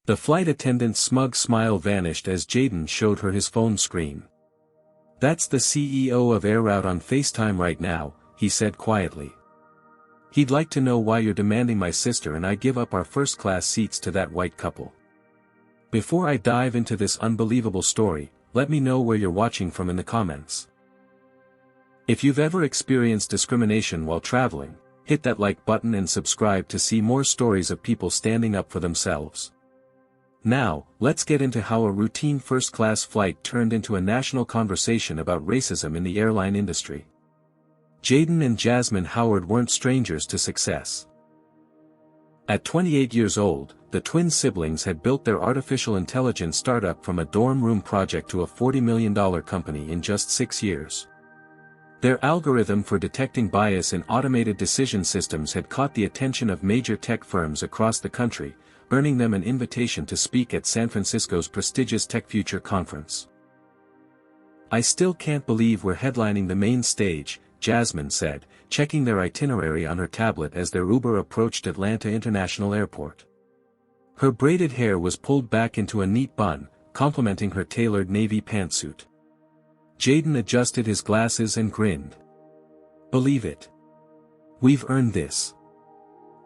The flight attendant's smug smile vanished as Jayden showed her his phone screen. "That's the CEO of Air Route on FaceTime right now," he said quietly. "He'd like to know why you're demanding my sister and I give up our first-class seats to that white couple." Before I dive into this unbelievable story, let me know where you're watching from in the comments. If you've ever experienced discrimination while traveling, hit that like button and subscribe to see more stories of people standing up for themselves. Now, let's get into how a routine first-class flight turned into a national conversation about racism in the airline industry. Jayden and Jasmine Howard weren't strangers to success. At 28 years old, the twin siblings had built their artificial intelligence startup from a dorm room project to a $40 million company in just 6 years. Their algorithm for detecting bias in automated decision systems had caught the attention of major tech firms across the country, earning them an invitation to speak at San Francisco's prestigious Tech Future conference. "I still can't believe we're headlining the main stage," Jasmine said, checking their itinerary on her tablet as their Uber approached Atlanta International Airport. Her braided hair was pulled back into a neat bun, complementing her tailored navy pantsuit. Jayden adjusted his glasses and grinned. "Believe it. We've earned this."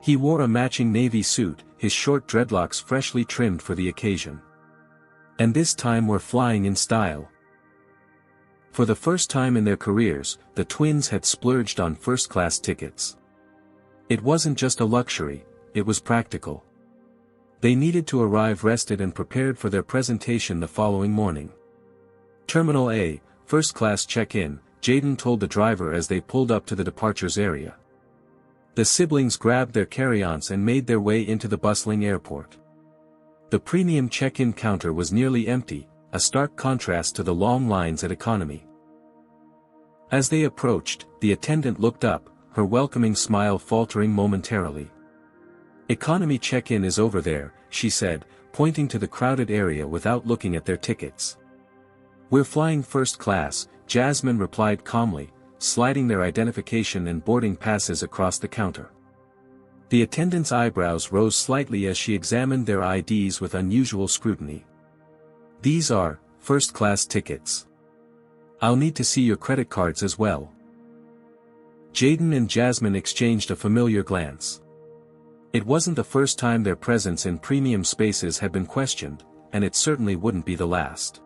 He wore a matching navy suit, his short dreadlocks freshly trimmed for the occasion. "And this time we're flying in style." For the first time in their careers, the twins had splurged on first-class tickets. It wasn't just a luxury, it was practical. They needed to arrive rested and prepared for their presentation the following morning. "Terminal A, first-class check-in," Jayden told the driver as they pulled up to the departures area. The siblings grabbed their carry-ons and made their way into the bustling airport. The premium check-in counter was nearly empty, a stark contrast to the long lines at economy. As they approached, the attendant looked up, her welcoming smile faltering momentarily. "Economy check-in is over there," she said, pointing to the crowded area without looking at their tickets. "We're flying first class," Jasmine replied calmly, sliding their identification and boarding passes across the counter. The attendant's eyebrows rose slightly as she examined their IDs with unusual scrutiny. "These are first-class tickets. I'll need to see your credit cards as well." Jayden and Jasmine exchanged a familiar glance. It wasn't the first time their presence in premium spaces had been questioned, and it certainly wouldn't be the last.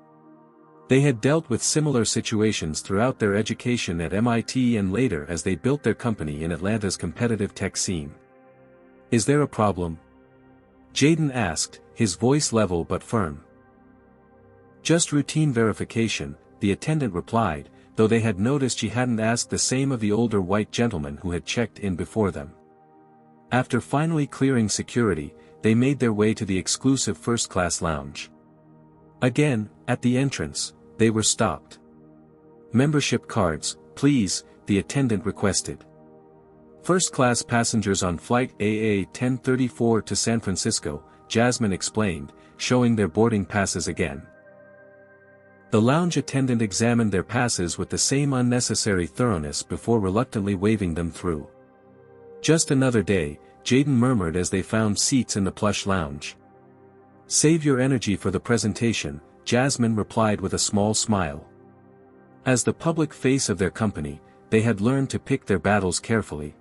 They had dealt with similar situations throughout their education at MIT and later as they built their company in Atlanta's competitive tech scene. "Is there a problem?" Jayden asked, his voice level but firm. "Just routine verification," the attendant replied, though they had noticed she hadn't asked the same of the older white gentleman who had checked in before them. After finally clearing security, they made their way to the exclusive first-class lounge. Again, at the entrance, they were stopped. "Membership cards, please," the attendant requested. "First-class passengers on flight AA 1034 to San Francisco," Jasmine explained, showing their boarding passes again. The lounge attendant examined their passes with the same unnecessary thoroughness before reluctantly waving them through. "Just another day," Jayden murmured as they found seats in the plush lounge. "Save your energy for the presentation," Jasmine replied with a small smile. As the public face of their company, they had learned to pick their battles carefully.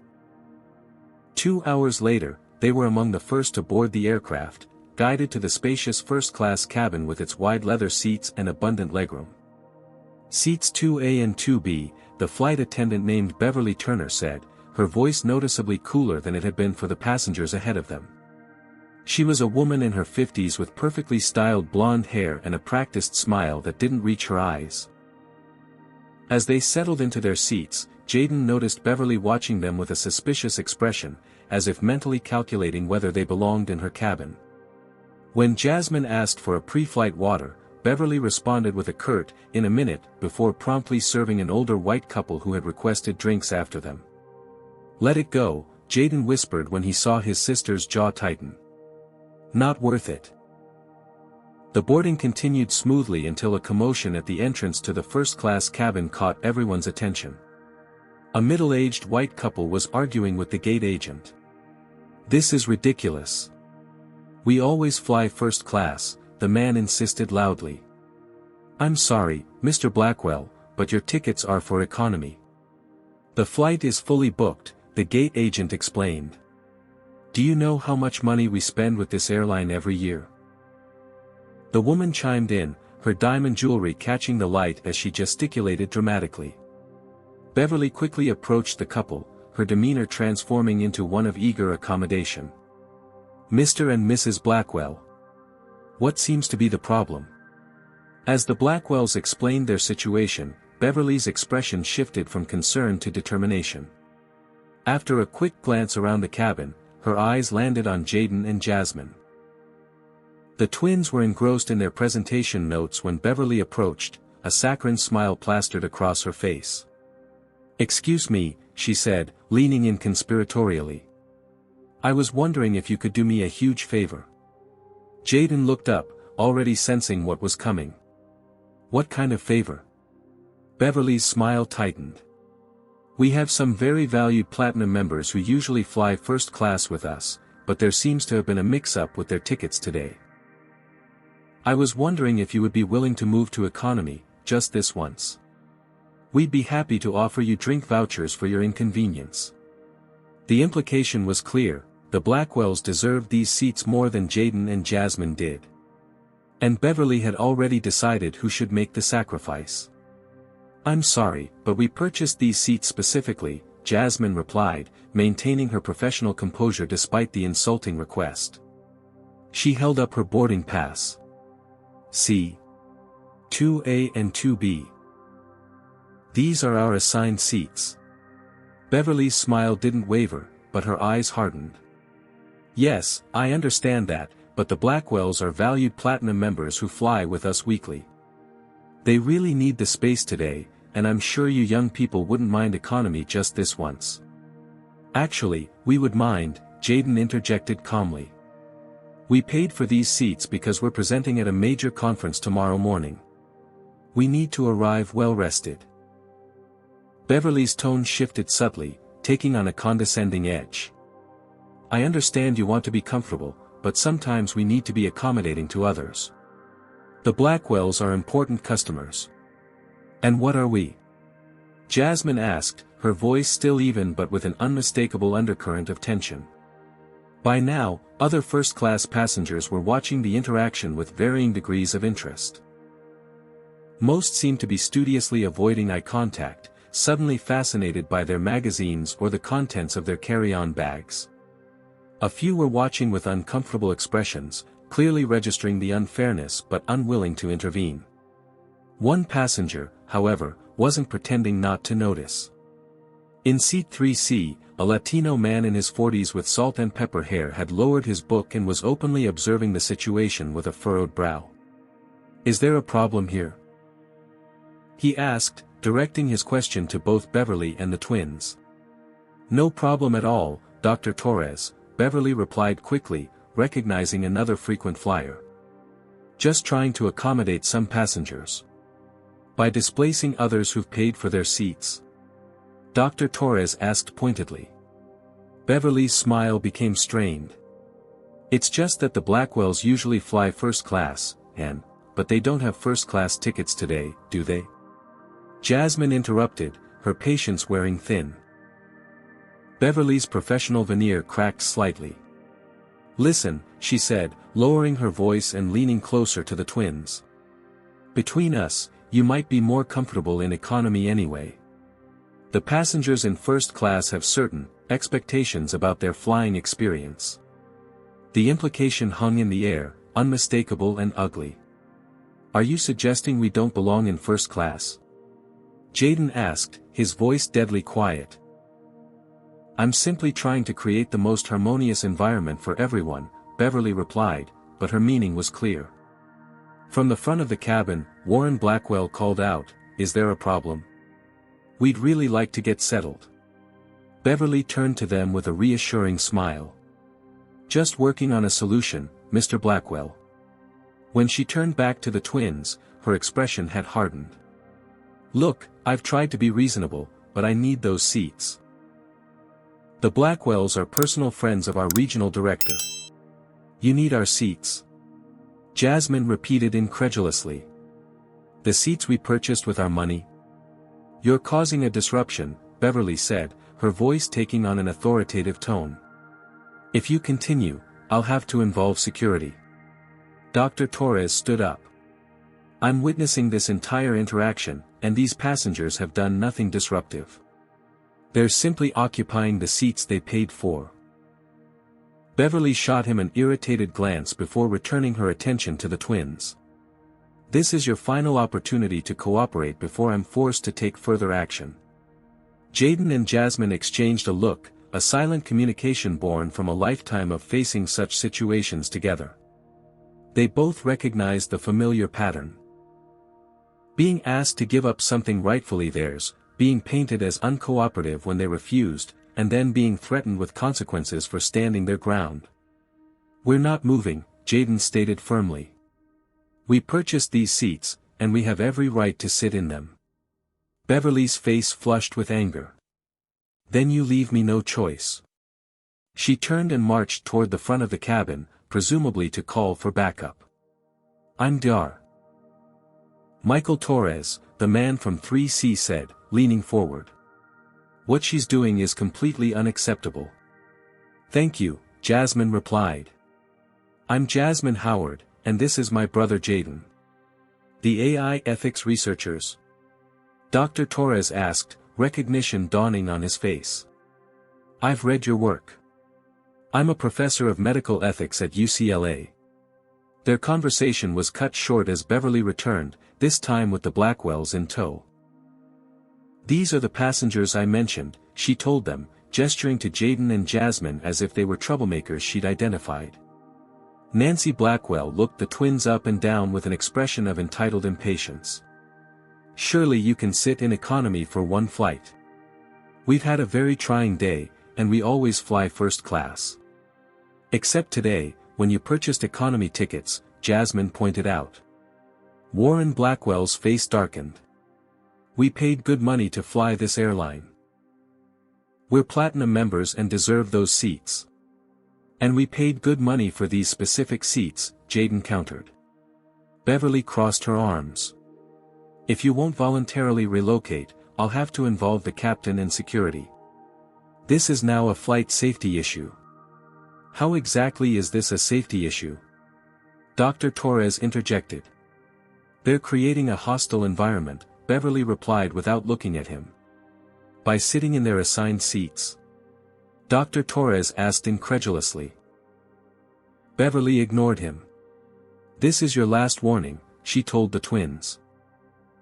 2 hours later, they were among the first to board the aircraft, guided to the spacious first-class cabin with its wide leather seats and abundant legroom. "Seats 2A and 2B, the flight attendant named Beverly Turner said, her voice noticeably cooler than it had been for the passengers ahead of them. She was a woman in her 50s with perfectly styled blonde hair and a practiced smile that didn't reach her eyes. As they settled into their seats, Jayden noticed Beverly watching them with a suspicious expression, as if mentally calculating whether they belonged in her cabin. When Jasmine asked for a pre-flight water, Beverly responded with a curt, "In a minute," before promptly serving an older white couple who had requested drinks after them. "Let it go," Jayden whispered when he saw his sister's jaw tighten. "Not worth it." The boarding continued smoothly until a commotion at the entrance to the first-class cabin caught everyone's attention. A middle-aged white couple was arguing with the gate agent. "This is ridiculous. We always fly first class, the man insisted loudly. I'm sorry, Mr. Blackwell, but your tickets are for economy. The flight is fully booked, the gate agent explained. Do you know how much money we spend with this airline every year? The woman chimed in, her diamond jewelry catching the light as she gesticulated dramatically. Beverly quickly approached the couple, her demeanor transforming into one of eager accommodation. Mr. and Mrs. Blackwell. What seems to be the problem? As the Blackwells explained their situation, Beverly's expression shifted from concern to determination. After a quick glance around the cabin, her eyes landed on Jayden and Jasmine. The twins were engrossed in their presentation notes when Beverly approached, a saccharine smile plastered across her face. Excuse me, she said, leaning in conspiratorially. I was wondering if you could do me a huge favor. Jayden looked up, already sensing what was coming. What kind of favor? Beverly's smile tightened. We have some very valued platinum members who usually fly first class with us, but there seems to have been a mix-up with their tickets today. I was wondering if you would be willing to move to economy, just this once. We'd be happy to offer you drink vouchers for your inconvenience. The implication was clear, the Blackwells deserved these seats more than Jayden and Jasmine did. And Beverly had already decided who should make the sacrifice. I'm sorry, but we purchased these seats specifically, Jasmine replied, maintaining her professional composure despite the insulting request. She held up her boarding pass. See. 2A and 2B. These are our assigned seats. Beverly's smile didn't waver, but her eyes hardened. Yes, I understand that, but the Blackwells are valued platinum members who fly with us weekly. They really need the space today, and I'm sure you young people wouldn't mind economy just this once. Actually, we would mind, Jayden interjected calmly. We paid for these seats because we're presenting at a major conference tomorrow morning. We need to arrive well rested. Beverly's tone shifted subtly, taking on a condescending edge. I understand you want to be comfortable, but sometimes we need to be accommodating to others. The Blackwells are important customers. And what are we? Jasmine asked, her voice still even but with an unmistakable undercurrent of tension. By now, other first-class passengers were watching the interaction with varying degrees of interest. Most seemed to be studiously avoiding eye contact, suddenly fascinated by their magazines or the contents of their carry-on bags. A few were watching with uncomfortable expressions, clearly registering the unfairness but unwilling to intervene. One passenger, however, wasn't pretending not to notice. In seat 3C, a Latino man in his 40s with salt and pepper hair had lowered his book and was openly observing the situation with a furrowed brow. Is there a problem here? He asked, directing his question to both Beverly and the twins. No problem at all, Dr. Torres, Beverly replied quickly, recognizing another frequent flyer. Just trying to accommodate some passengers. By displacing others who've paid for their seats? Dr. Torres asked pointedly. Beverly's smile became strained. It's just that the Blackwells usually fly first class, but they don't have first-class tickets today, do they? Jasmine interrupted, her patience wearing thin. Beverly's professional veneer cracked slightly. Listen, she said, lowering her voice and leaning closer to the twins. Between us, you might be more comfortable in economy anyway. The passengers in first class have certain expectations about their flying experience. The implication hung in the air, unmistakable and ugly. Are you suggesting we don't belong in first class? Jayden asked, his voice deadly quiet. I'm simply trying to create the most harmonious environment for everyone, Beverly replied, but her meaning was clear. From the front of the cabin, Warren Blackwell called out, Is there a problem? We'd really like to get settled. Beverly turned to them with a reassuring smile. Just working on a solution, Mr. Blackwell. When she turned back to the twins, her expression had hardened. Look, I've tried to be reasonable, but I need those seats. The Blackwells are personal friends of our regional director. You need our seats. Jasmine repeated incredulously. The seats we purchased with our money? You're causing a disruption, Beverly said, her voice taking on an authoritative tone. If you continue, I'll have to involve security. Dr. Torres stood up. I'm witnessing this entire interaction, and these passengers have done nothing disruptive. They're simply occupying the seats they paid for. Beverly shot him an irritated glance before returning her attention to the twins. This is your final opportunity to cooperate before I'm forced to take further action. Jayden and Jasmine exchanged a look, a silent communication born from a lifetime of facing such situations together. They both recognized the familiar pattern. Being asked to give up something rightfully theirs, being painted as uncooperative when they refused, and then being threatened with consequences for standing their ground. We're not moving, Jayden stated firmly. We purchased these seats, and we have every right to sit in them. Beverly's face flushed with anger. Then you leave me no choice. She turned and marched toward the front of the cabin, presumably to call for backup. I'm Dar. Michael Torres, the man from 3C said, leaning forward. What she's doing is completely unacceptable. Thank you, Jasmine replied. I'm Jasmine Howard, and this is my brother Jayden. The AI ethics researchers? Dr. Torres asked, recognition dawning on his face. I've read your work. I'm a professor of medical ethics at UCLA. Their conversation was cut short as Beverly returned, this time with the Blackwells in tow. These are the passengers I mentioned, she told them, gesturing to Jayden and Jasmine as if they were troublemakers she'd identified. Nancy Blackwell looked the twins up and down with an expression of entitled impatience. Surely you can sit in economy for one flight. We've had a very trying day, and we always fly first class. Except today, when you purchased economy tickets, Jasmine pointed out. Warren Blackwell's face darkened. We paid good money to fly this airline. We're platinum members and deserve those seats. And we paid good money for these specific seats, Jayden countered. Beverly crossed her arms. If you won't voluntarily relocate, I'll have to involve the captain and security. This is now a flight safety issue. How exactly is this a safety issue? Dr. Torres interjected. They're creating a hostile environment, Beverly replied without looking at him. By sitting in their assigned seats? Dr. Torres asked incredulously. Beverly ignored him. This is your last warning, she told the twins.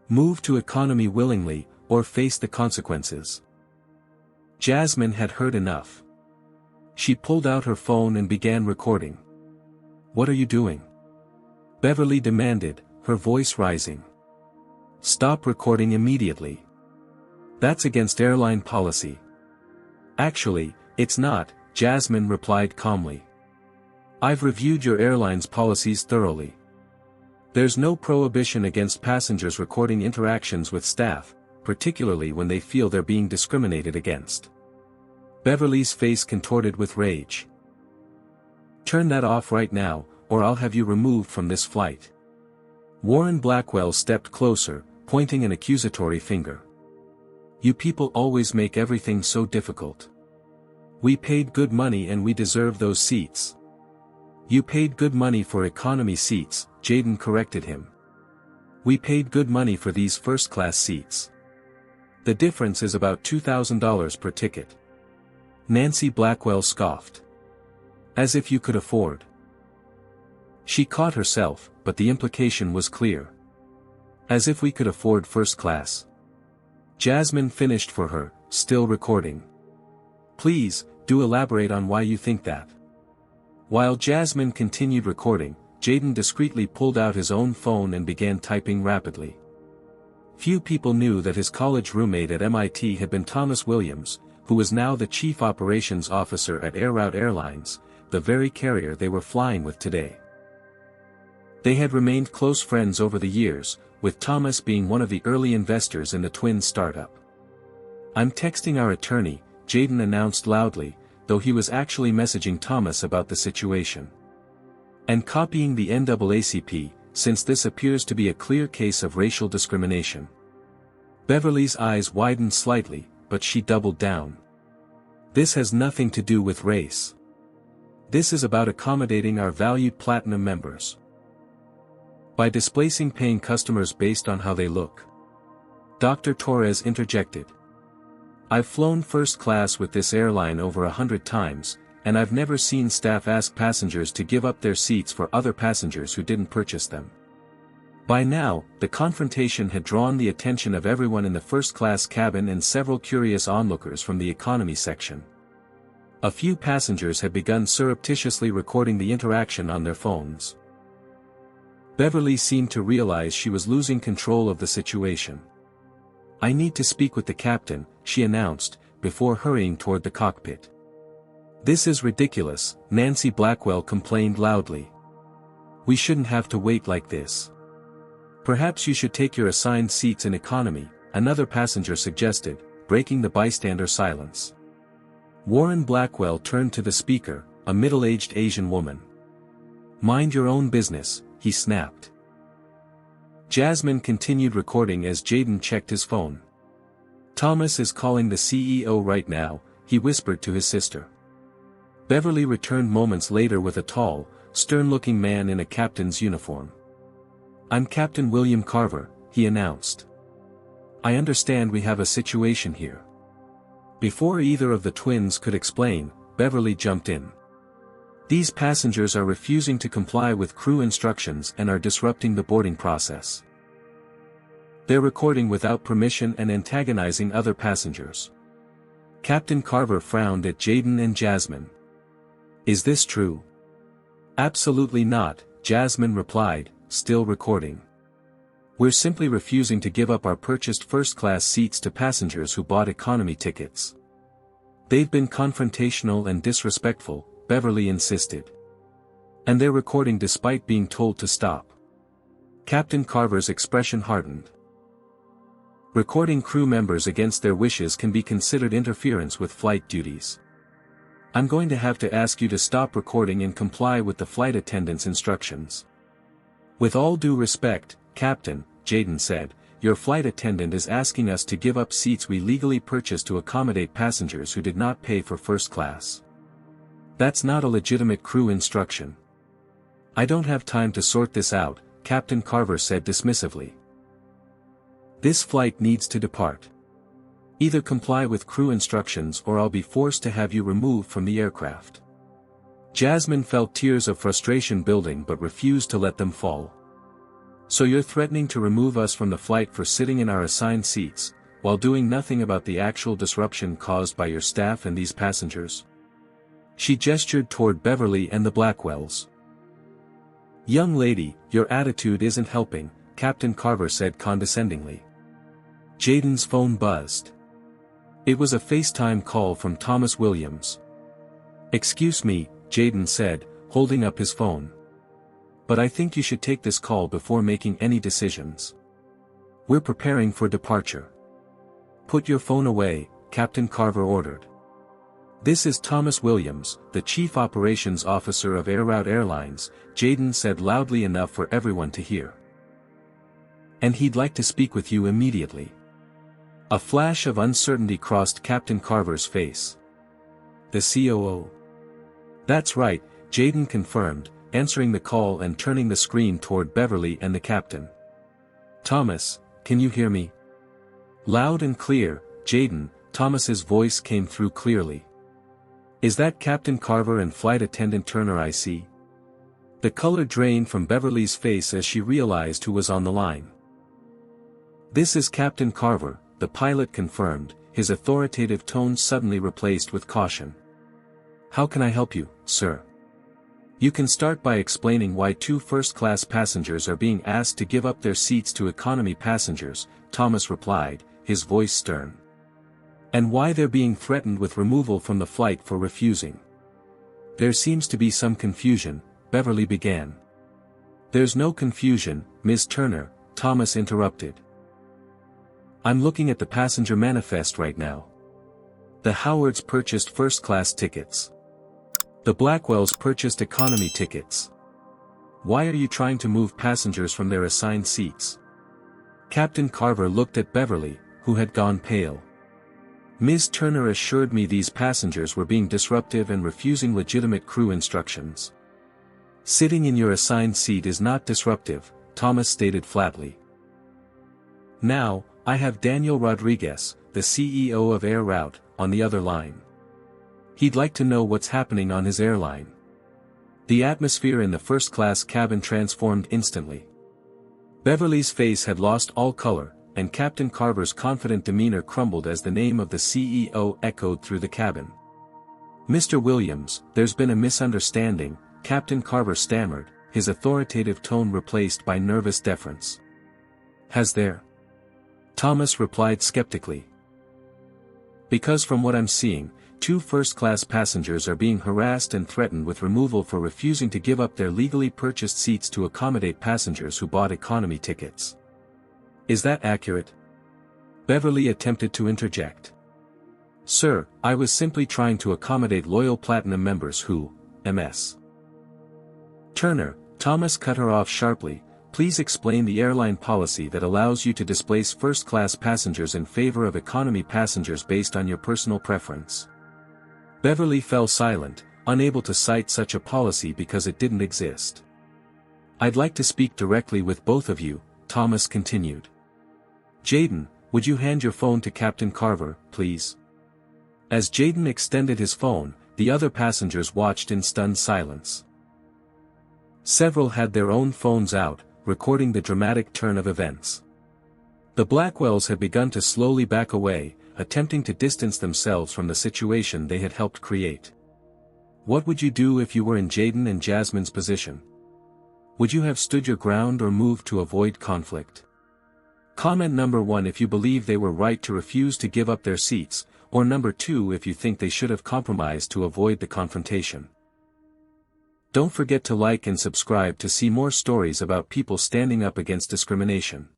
Move to economy willingly, or face the consequences. Jasmine had heard enough. She pulled out her phone and began recording. What are you doing? Beverly demanded, her voice rising. Stop recording immediately. That's against airline policy. Actually, it's not, Jasmine replied calmly. I've reviewed your airline's policies thoroughly. There's no prohibition against passengers recording interactions with staff, particularly when they feel they're being discriminated against. Beverly's face contorted with rage. Turn that off right now, or I'll have you removed from this flight. Warren Blackwell stepped closer, pointing an accusatory finger. You people always make everything so difficult. We paid good money and we deserve those seats. You paid good money for economy seats, Jayden corrected him. We paid good money for these first-class seats. The difference is about $2,000 per ticket. Nancy Blackwell scoffed. As if you could afford. She caught herself, but the implication was clear. As if we could afford first class. Jasmine finished for her, still recording. Please, do elaborate on why you think that. While Jasmine continued recording, Jayden discreetly pulled out his own phone and began typing rapidly. Few people knew that his college roommate at MIT had been Thomas Williams, who was now the chief operations officer at Air Airlines, the very carrier they were flying with today. They had remained close friends over the years, with Thomas being one of the early investors in the twin startup. I'm texting our attorney, Jayden announced loudly, though he was actually messaging Thomas about the situation. And copying the NAACP, since this appears to be a clear case of racial discrimination. Beverly's eyes widened slightly, but she doubled down. This has nothing to do with race. This is about accommodating our valued platinum members. By displacing paying customers based on how they look. Dr. Torres interjected. I've flown first class with this airline over 100 times, and I've never seen staff ask passengers to give up their seats for other passengers who didn't purchase them. By now, the confrontation had drawn the attention of everyone in the first-class cabin and several curious onlookers from the economy section. A few passengers had begun surreptitiously recording the interaction on their phones. Beverly seemed to realize she was losing control of the situation. I need to speak with the captain, she announced, before hurrying toward the cockpit. This is ridiculous, Nancy Blackwell complained loudly. We shouldn't have to wait like this. Perhaps you should take your assigned seats in economy, another passenger suggested, breaking the bystander silence. Warren Blackwell turned to the speaker, a middle-aged Asian woman. Mind your own business, he snapped. Jasmine continued recording as Jayden checked his phone. Thomas is calling the CEO right now, he whispered to his sister. Beverly returned moments later with a tall, stern-looking man in a captain's uniform. I'm Captain William Carver, he announced. I understand we have a situation here. Before either of the twins could explain, Beverly jumped in. These passengers are refusing to comply with crew instructions and are disrupting the boarding process. They're recording without permission and antagonizing other passengers. Captain Carver frowned at Jayden and Jasmine. Is this true? Absolutely not, Jasmine replied, still recording. We're simply refusing to give up our purchased first-class seats to passengers who bought economy tickets. They've been confrontational and disrespectful, Beverly insisted. And they're recording despite being told to stop. Captain Carver's expression hardened. Recording crew members against their wishes can be considered interference with flight duties. I'm going to have to ask you to stop recording and comply with the flight attendant's instructions. With all due respect, Captain, Jayden said, your flight attendant is asking us to give up seats we legally purchased to accommodate passengers who did not pay for first class. That's not a legitimate crew instruction. I don't have time to sort this out, Captain Carver said dismissively. This flight needs to depart. Either comply with crew instructions or I'll be forced to have you removed from the aircraft. Jasmine felt tears of frustration building but refused to let them fall. So you're threatening to remove us from the flight for sitting in our assigned seats, while doing nothing about the actual disruption caused by your staff and these passengers? She gestured toward Beverly and the Blackwells. Young lady, your attitude isn't helping, Captain Carver said condescendingly. Jayden's phone buzzed. It was a FaceTime call from Thomas Williams. Excuse me, Jayden said, holding up his phone. But I think you should take this call before making any decisions. We're preparing for departure. Put your phone away, Captain Carver ordered. This is Thomas Williams, the Chief Operations Officer of Airlines, Jayden said loudly enough for everyone to hear. And he'd like to speak with you immediately. A flash of uncertainty crossed Captain Carver's face. The COO. That's right, Jayden confirmed, answering the call and turning the screen toward Beverly and the captain. Thomas, can you hear me? Loud and clear, Jayden, Thomas's voice came through clearly. Is that Captain Carver and Flight Attendant Turner I see? The color drained from Beverly's face as she realized who was on the line. This is Captain Carver, the pilot confirmed, his authoritative tone suddenly replaced with caution. How can I help you, sir? You can start by explaining why 2 first-class passengers are being asked to give up their seats to economy passengers, Thomas replied, his voice stern. And why they're being threatened with removal from the flight for refusing. There seems to be some confusion, Beverly began. There's no confusion, Ms. Turner, Thomas interrupted. I'm looking at the passenger manifest right now. The Howards purchased first-class tickets. The Blackwells purchased economy tickets. Why are you trying to move passengers from their assigned seats? Captain Carver looked at Beverly, who had gone pale. Ms. Turner assured me these passengers were being disruptive and refusing legitimate crew instructions. Sitting in your assigned seat is not disruptive, Thomas stated flatly. Now, I have Daniel Rodriguez, the CEO of Air Route, on the other line. He'd like to know what's happening on his airline. The atmosphere in the first-class cabin transformed instantly. Beverly's face had lost all color, and Captain Carver's confident demeanor crumbled as the name of the CEO echoed through the cabin. Mr. Williams, there's been a misunderstanding, Captain Carver stammered, his authoritative tone replaced by nervous deference. Has there? Thomas replied skeptically. Because from what I'm seeing, 2 first-class passengers are being harassed and threatened with removal for refusing to give up their legally purchased seats to accommodate passengers who bought economy tickets. Is that accurate? Beverly attempted to interject. Sir, I was simply trying to accommodate loyal Platinum members who, Ms. Turner, Thomas cut her off sharply, please explain the airline policy that allows you to displace first-class passengers in favor of economy passengers based on your personal preference. Beverly fell silent, unable to cite such a policy because it didn't exist. I'd like to speak directly with both of you, Thomas continued. Jayden, would you hand your phone to Captain Carver, please? As Jayden extended his phone, the other passengers watched in stunned silence. Several had their own phones out, recording the dramatic turn of events. The Blackwells had begun to slowly back away, attempting to distance themselves from the situation they had helped create. What would you do if you were in Jayden and Jasmine's position? Would you have stood your ground or moved to avoid conflict? Comment number 1 if you believe they were right to refuse to give up their seats, or number 2 if you think they should have compromised to avoid the confrontation. Don't forget to like and subscribe to see more stories about people standing up against discrimination.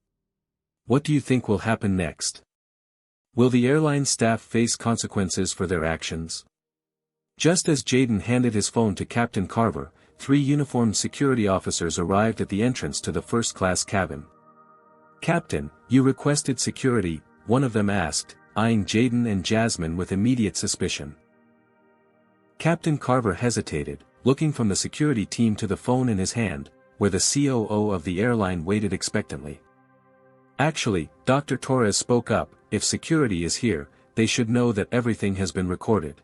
What do you think will happen next? Will the airline staff face consequences for their actions? Just as Jayden handed his phone to Captain Carver, 3 uniformed security officers arrived at the entrance to the first-class cabin. Captain, you requested security, one of them asked, eyeing Jayden and Jasmine with immediate suspicion. Captain Carver hesitated, looking from the security team to the phone in his hand, where the COO of the airline waited expectantly. Actually, Dr. Torres spoke up, if security is here, they should know that everything has been recorded.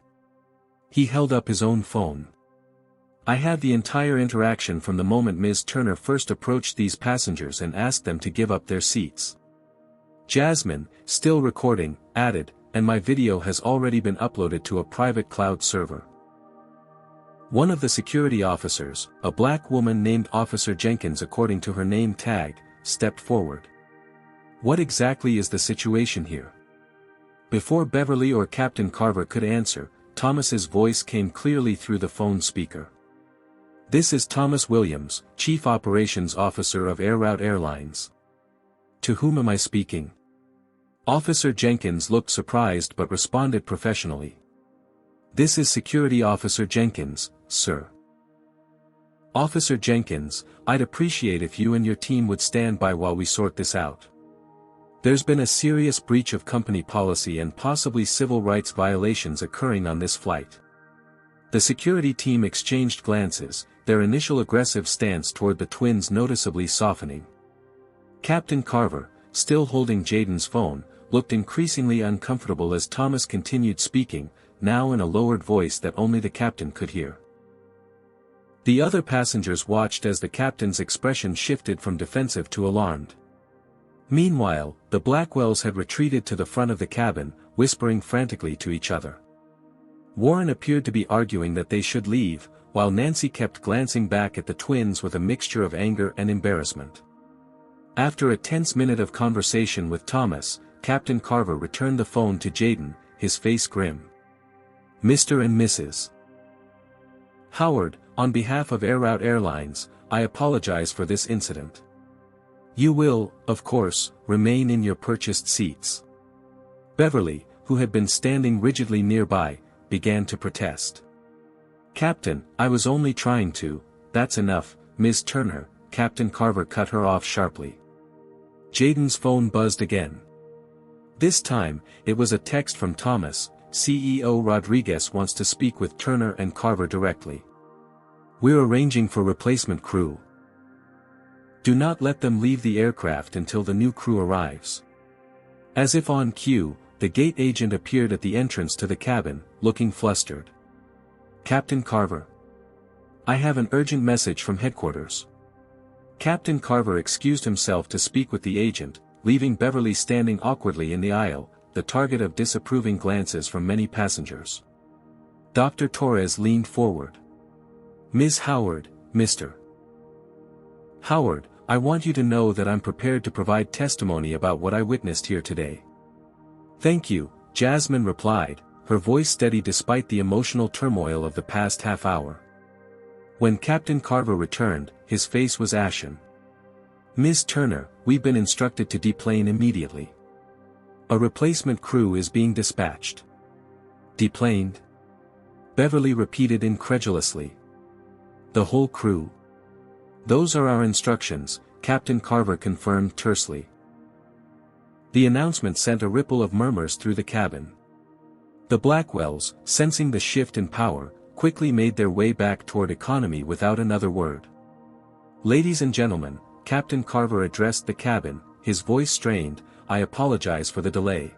He held up his own phone. I have the entire interaction from the moment Ms. Turner first approached these passengers and asked them to give up their seats. Jasmine, still recording, added, and my video has already been uploaded to a private cloud server. One of the security officers, a black woman named Officer Jenkins according to her name tag, stepped forward. What exactly is the situation here? Before Beverly or Captain Carver could answer, Thomas's voice came clearly through the phone speaker. This is Thomas Williams, Chief Operations Officer of Air Route Airlines. To whom am I speaking? Officer Jenkins looked surprised but responded professionally. This is Security Officer Jenkins, sir. Officer Jenkins, I'd appreciate if you and your team would stand by while we sort this out. There's been a serious breach of company policy and possibly civil rights violations occurring on this flight. The security team exchanged glances, their initial aggressive stance toward the twins noticeably softening. Captain Carver, still holding Jayden's phone, looked increasingly uncomfortable as Thomas continued speaking, now in a lowered voice that only the captain could hear. The other passengers watched as the captain's expression shifted from defensive to alarmed. Meanwhile, the Blackwells had retreated to the front of the cabin, whispering frantically to each other. Warren appeared to be arguing that they should leave, while Nancy kept glancing back at the twins with a mixture of anger and embarrassment. After a tense minute of conversation with Thomas, Captain Carver returned the phone to Jayden, his face grim. Mr. and Mrs. Howard, on behalf of Air Route Airlines, I apologize for this incident. You will, of course, remain in your purchased seats. Beverly, who had been standing rigidly nearby, began to protest. Captain, I was only trying to, that's enough, Ms. Turner," Captain Carver cut her off sharply. Jayden's phone buzzed again. This time, it was a text from Thomas. "CEO Rodriguez wants to speak with Turner and Carver directly. We're arranging for replacement crew. Do not let them leave the aircraft until the new crew arrives." As if on cue, the gate agent appeared at the entrance to the cabin, looking flustered. "Captain Carver. I have an urgent message from headquarters." Captain Carver excused himself to speak with the agent, leaving Beverly standing awkwardly in the aisle, the target of disapproving glances from many passengers. Dr. Torres leaned forward. "Ms. Howard, Mr. Howard, I want you to know that I'm prepared to provide testimony about what I witnessed here today." "Thank you," Jasmine replied, her voice steady despite the emotional turmoil of the past half hour. When Captain Carver returned, his face was ashen. "Ms. Turner, we've been instructed to deplane immediately. A replacement crew is being dispatched." "Deplaned?" Beverly repeated incredulously. "The whole crew?" "Those are our instructions," Captain Carver confirmed tersely. The announcement sent a ripple of murmurs through the cabin. The Blackwells, sensing the shift in power, quickly made their way back toward economy without another word. "Ladies and gentlemen," Captain Carver addressed the cabin, his voice strained, "I apologize for the delay.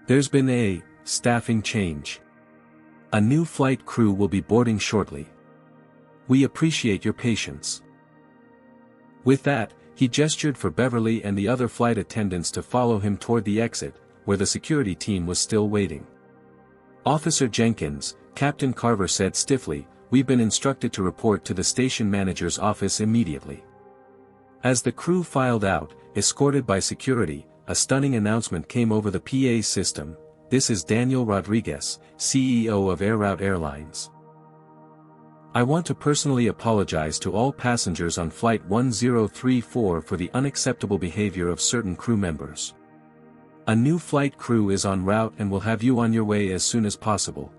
There's been a staffing change. A new flight crew will be boarding shortly. We appreciate your patience." With that, he gestured for Beverly and the other flight attendants to follow him toward the exit, where the security team was still waiting. "Officer Jenkins," Captain Carver said stiffly, "we've been instructed to report to the station manager's office immediately." As the crew filed out, escorted by security, a stunning announcement came over the PA system: "This is Daniel Rodriguez, CEO of Air Route Airlines. I want to personally apologize to all passengers on Flight 1034 for the unacceptable behavior of certain crew members. A new flight crew is en route and will have you on your way as soon as possible.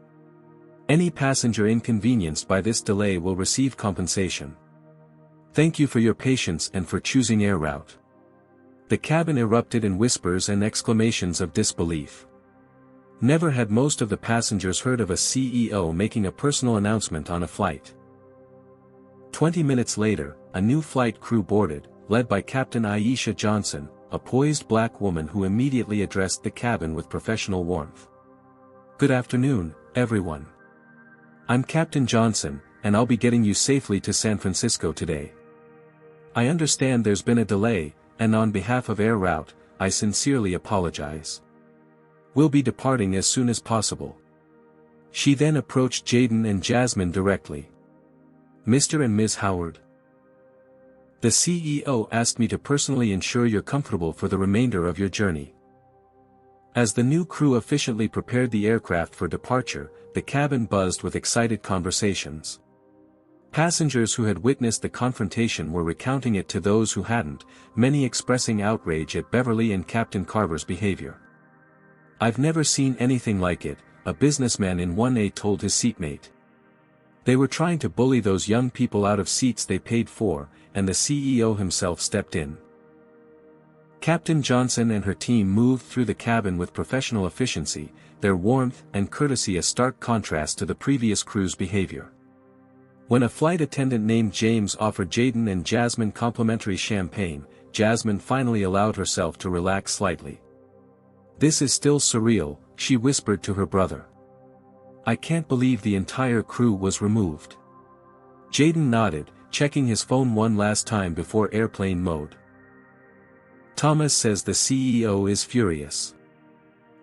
Any passenger inconvenienced by this delay will receive compensation. Thank you for your patience and for choosing Air Route." The cabin erupted in whispers and exclamations of disbelief. Never had most of the passengers heard of a CEO making a personal announcement on a flight. 20 minutes later, a new flight crew boarded, led by Captain Aisha Johnson, a poised black woman who immediately addressed the cabin with professional warmth. "Good afternoon, everyone. I'm Captain Johnson, and I'll be getting you safely to San Francisco today. I understand there's been a delay, and on behalf of Air Route, I sincerely apologize. We'll be departing as soon as possible." She then approached Jayden and Jasmine directly. "Mr. and Ms. Howard, the CEO asked me to personally ensure you're comfortable for the remainder of your journey." As the new crew efficiently prepared the aircraft for departure, the cabin buzzed with excited conversations. Passengers who had witnessed the confrontation were recounting it to those who hadn't, many expressing outrage at Beverly and Captain Carver's behavior. "I've never seen anything like it," a businessman in 1A told his seatmate. "They were trying to bully those young people out of seats they paid for, and the CEO himself stepped in." Captain Johnson and her team moved through the cabin with professional efficiency, their warmth and courtesy a stark contrast to the previous crew's behavior. When a flight attendant named James offered Jayden and Jasmine complimentary champagne, Jasmine finally allowed herself to relax slightly. "This is still surreal," she whispered to her brother. "I can't believe the entire crew was removed." Jayden nodded, checking his phone one last time before airplane mode. "Thomas says the CEO is furious.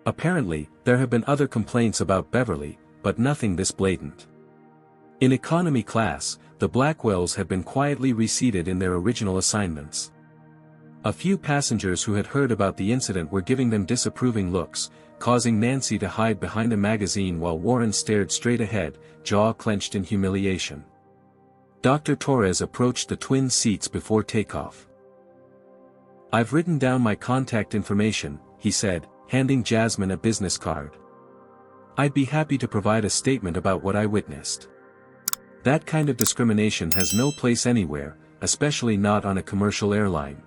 Apparently, there have been other complaints about Beverly, but nothing this blatant." In economy class, the Blackwells had been quietly reseated in their original assignments. A few passengers who had heard about the incident were giving them disapproving looks, causing Nancy to hide behind a magazine while Warren stared straight ahead, jaw clenched in humiliation. Dr. Torres approached the twin seats before takeoff. "I've written down my contact information," he said, handing Jasmine a business card. "I'd be happy to provide a statement about what I witnessed." That kind of discrimination has no place anywhere, especially not on a commercial airline.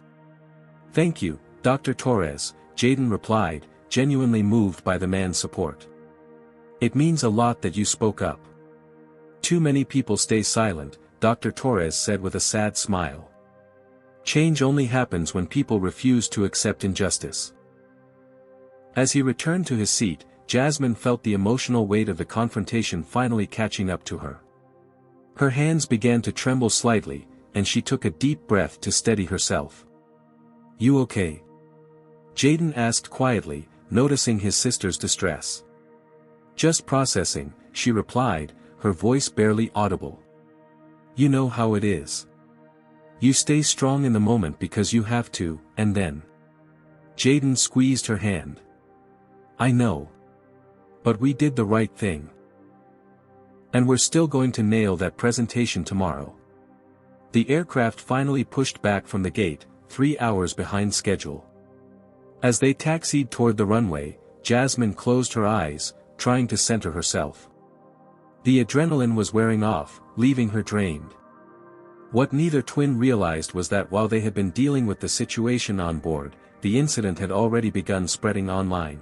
Thank you, Dr. Torres, Jayden replied, genuinely moved by the man's support. It means a lot that you spoke up. Too many people stay silent, Dr. Torres said with a sad smile. Change only happens when people refuse to accept injustice. As he returned to his seat, Jasmine felt the emotional weight of the confrontation finally catching up to her. Her hands began to tremble slightly, and she took a deep breath to steady herself. You okay? Jayden asked quietly, noticing his sister's distress. Just processing, she replied, her voice barely audible. You know how it is. You stay strong in the moment because you have to, and then. Jayden squeezed her hand. I know. But we did the right thing. And we're still going to nail that presentation tomorrow. The aircraft finally pushed back from the gate, 3 hours behind schedule. As they taxied toward the runway, Jasmine closed her eyes, trying to center herself. The adrenaline was wearing off, leaving her drained. What neither twin realized was that while they had been dealing with the situation on board, the incident had already begun spreading online.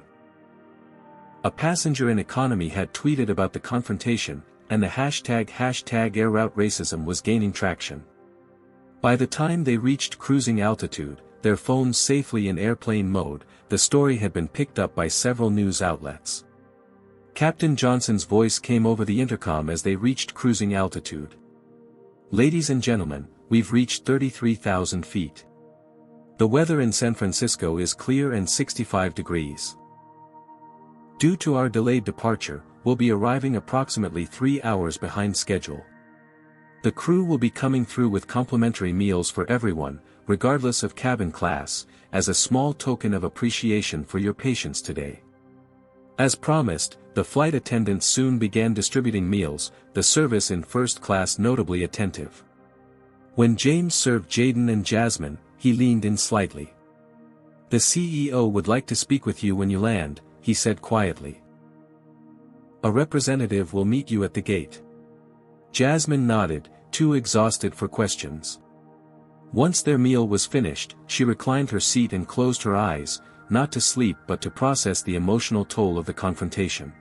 A passenger in economy had tweeted about the confrontation, and the hashtag #AirRouteRacism was gaining traction. By the time they reached cruising altitude, their phones safely in airplane mode, the story had been picked up by several news outlets. Captain Johnson's voice came over the intercom as they reached cruising altitude. Ladies and gentlemen, we've reached 33,000 feet. The weather in San Francisco is clear and 65 degrees. Due to our delayed departure, we'll be arriving approximately 3 hours behind schedule. The crew will be coming through with complimentary meals for everyone, regardless of cabin class, as a small token of appreciation for your patience today. As promised, the flight attendants soon began distributing meals, the service in first class notably attentive. When James served Jayden and Jasmine, he leaned in slightly. The CEO would like to speak with you when you land, he said quietly. A representative will meet you at the gate. Jasmine nodded, too exhausted for questions. Once their meal was finished, she reclined her seat and closed her eyes, not to sleep but to process the emotional toll of the confrontation.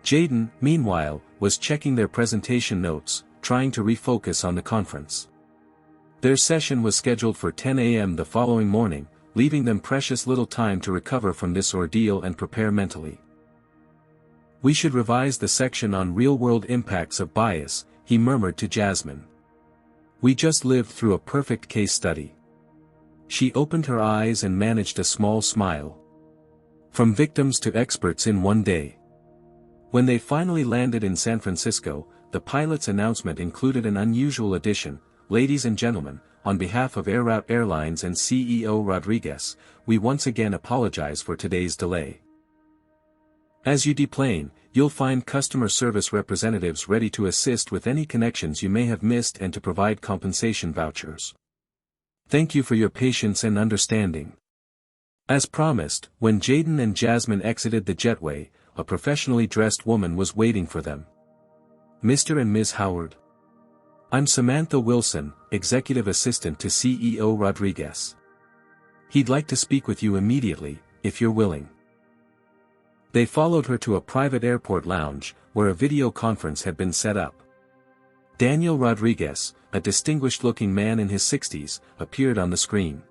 Jayden, meanwhile, was checking their presentation notes, trying to refocus on the conference. Their session was scheduled for 10 a.m. the following morning, leaving them precious little time to recover from this ordeal and prepare mentally. We should revise the section on real-world impacts of bias, he murmured to Jasmine. We just lived through a perfect case study. She opened her eyes and managed a small smile. From victims to experts in one day. When they finally landed in San Francisco, the pilot's announcement included an unusual addition. Ladies and gentlemen, on behalf of Air Route Airlines and CEO Rodriguez, we once again apologize for today's delay. As you deplane, you'll find customer service representatives ready to assist with any connections you may have missed and to provide compensation vouchers. Thank you for your patience and understanding. As promised, when Jayden and Jasmine exited the jetway, a professionally dressed woman was waiting for them. Mr. and Ms. Howard. I'm Samantha Wilson, Executive Assistant to CEO Rodriguez. He'd like to speak with you immediately, if you're willing. They followed her to a private airport lounge, where a video conference had been set up. Daniel Rodriguez, a distinguished-looking man in his 60s, appeared on the screen.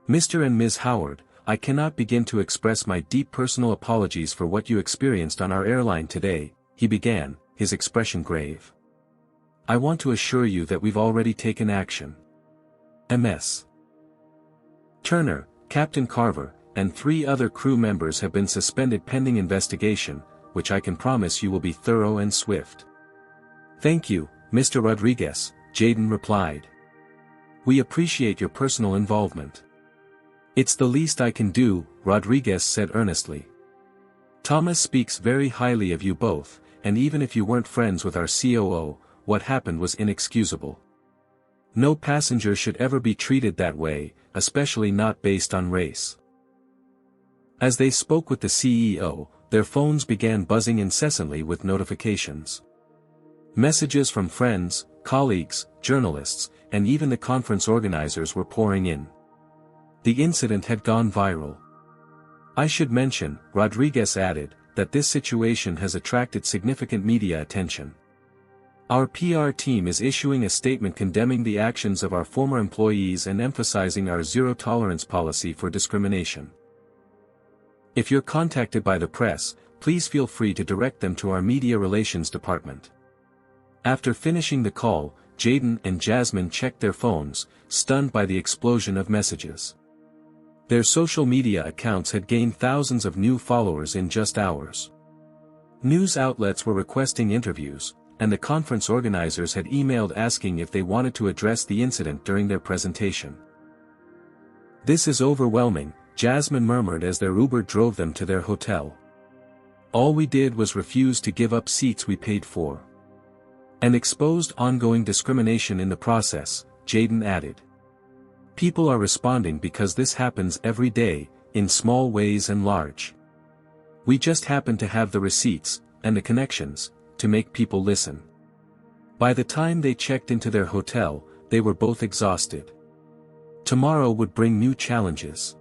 Mr. and Ms. Howard, I cannot begin to express my deep personal apologies for what you experienced on our airline today, he began, his expression grave. I want to assure you that we've already taken action. Ms. Turner, Captain Carver, and 3 other crew members have been suspended pending investigation, which I can promise you will be thorough and swift. Thank you, Mr. Rodriguez, Jayden replied. We appreciate your personal involvement. It's the least I can do, Rodriguez said earnestly. Thomas speaks very highly of you both, and even if you weren't friends with our COO, what happened was inexcusable. No passenger should ever be treated that way, especially not based on race. As they spoke with the CEO, their phones began buzzing incessantly with notifications. Messages from friends, colleagues, journalists, and even the conference organizers were pouring in. The incident had gone viral. I should mention, Rodriguez added, that this situation has attracted significant media attention. Our PR team is issuing a statement condemning the actions of our former employees and emphasizing our zero-tolerance policy for discrimination. If you're contacted by the press, please feel free to direct them to our media relations department. After finishing the call, Jayden and Jasmine checked their phones, stunned by the explosion of messages. Their social media accounts had gained thousands of new followers in just hours. News outlets were requesting interviews, and the conference organizers had emailed asking if they wanted to address the incident during their presentation. "This is overwhelming," Jasmine murmured as their Uber drove them to their hotel. "All we did was refuse to give up seats we paid for." And exposed ongoing discrimination in the process, Jayden added. "People are responding because this happens every day, in small ways and large. We just happen to have the receipts, and the connections, to make people listen." By the time they checked into their hotel, they were both exhausted. Tomorrow would bring new challenges.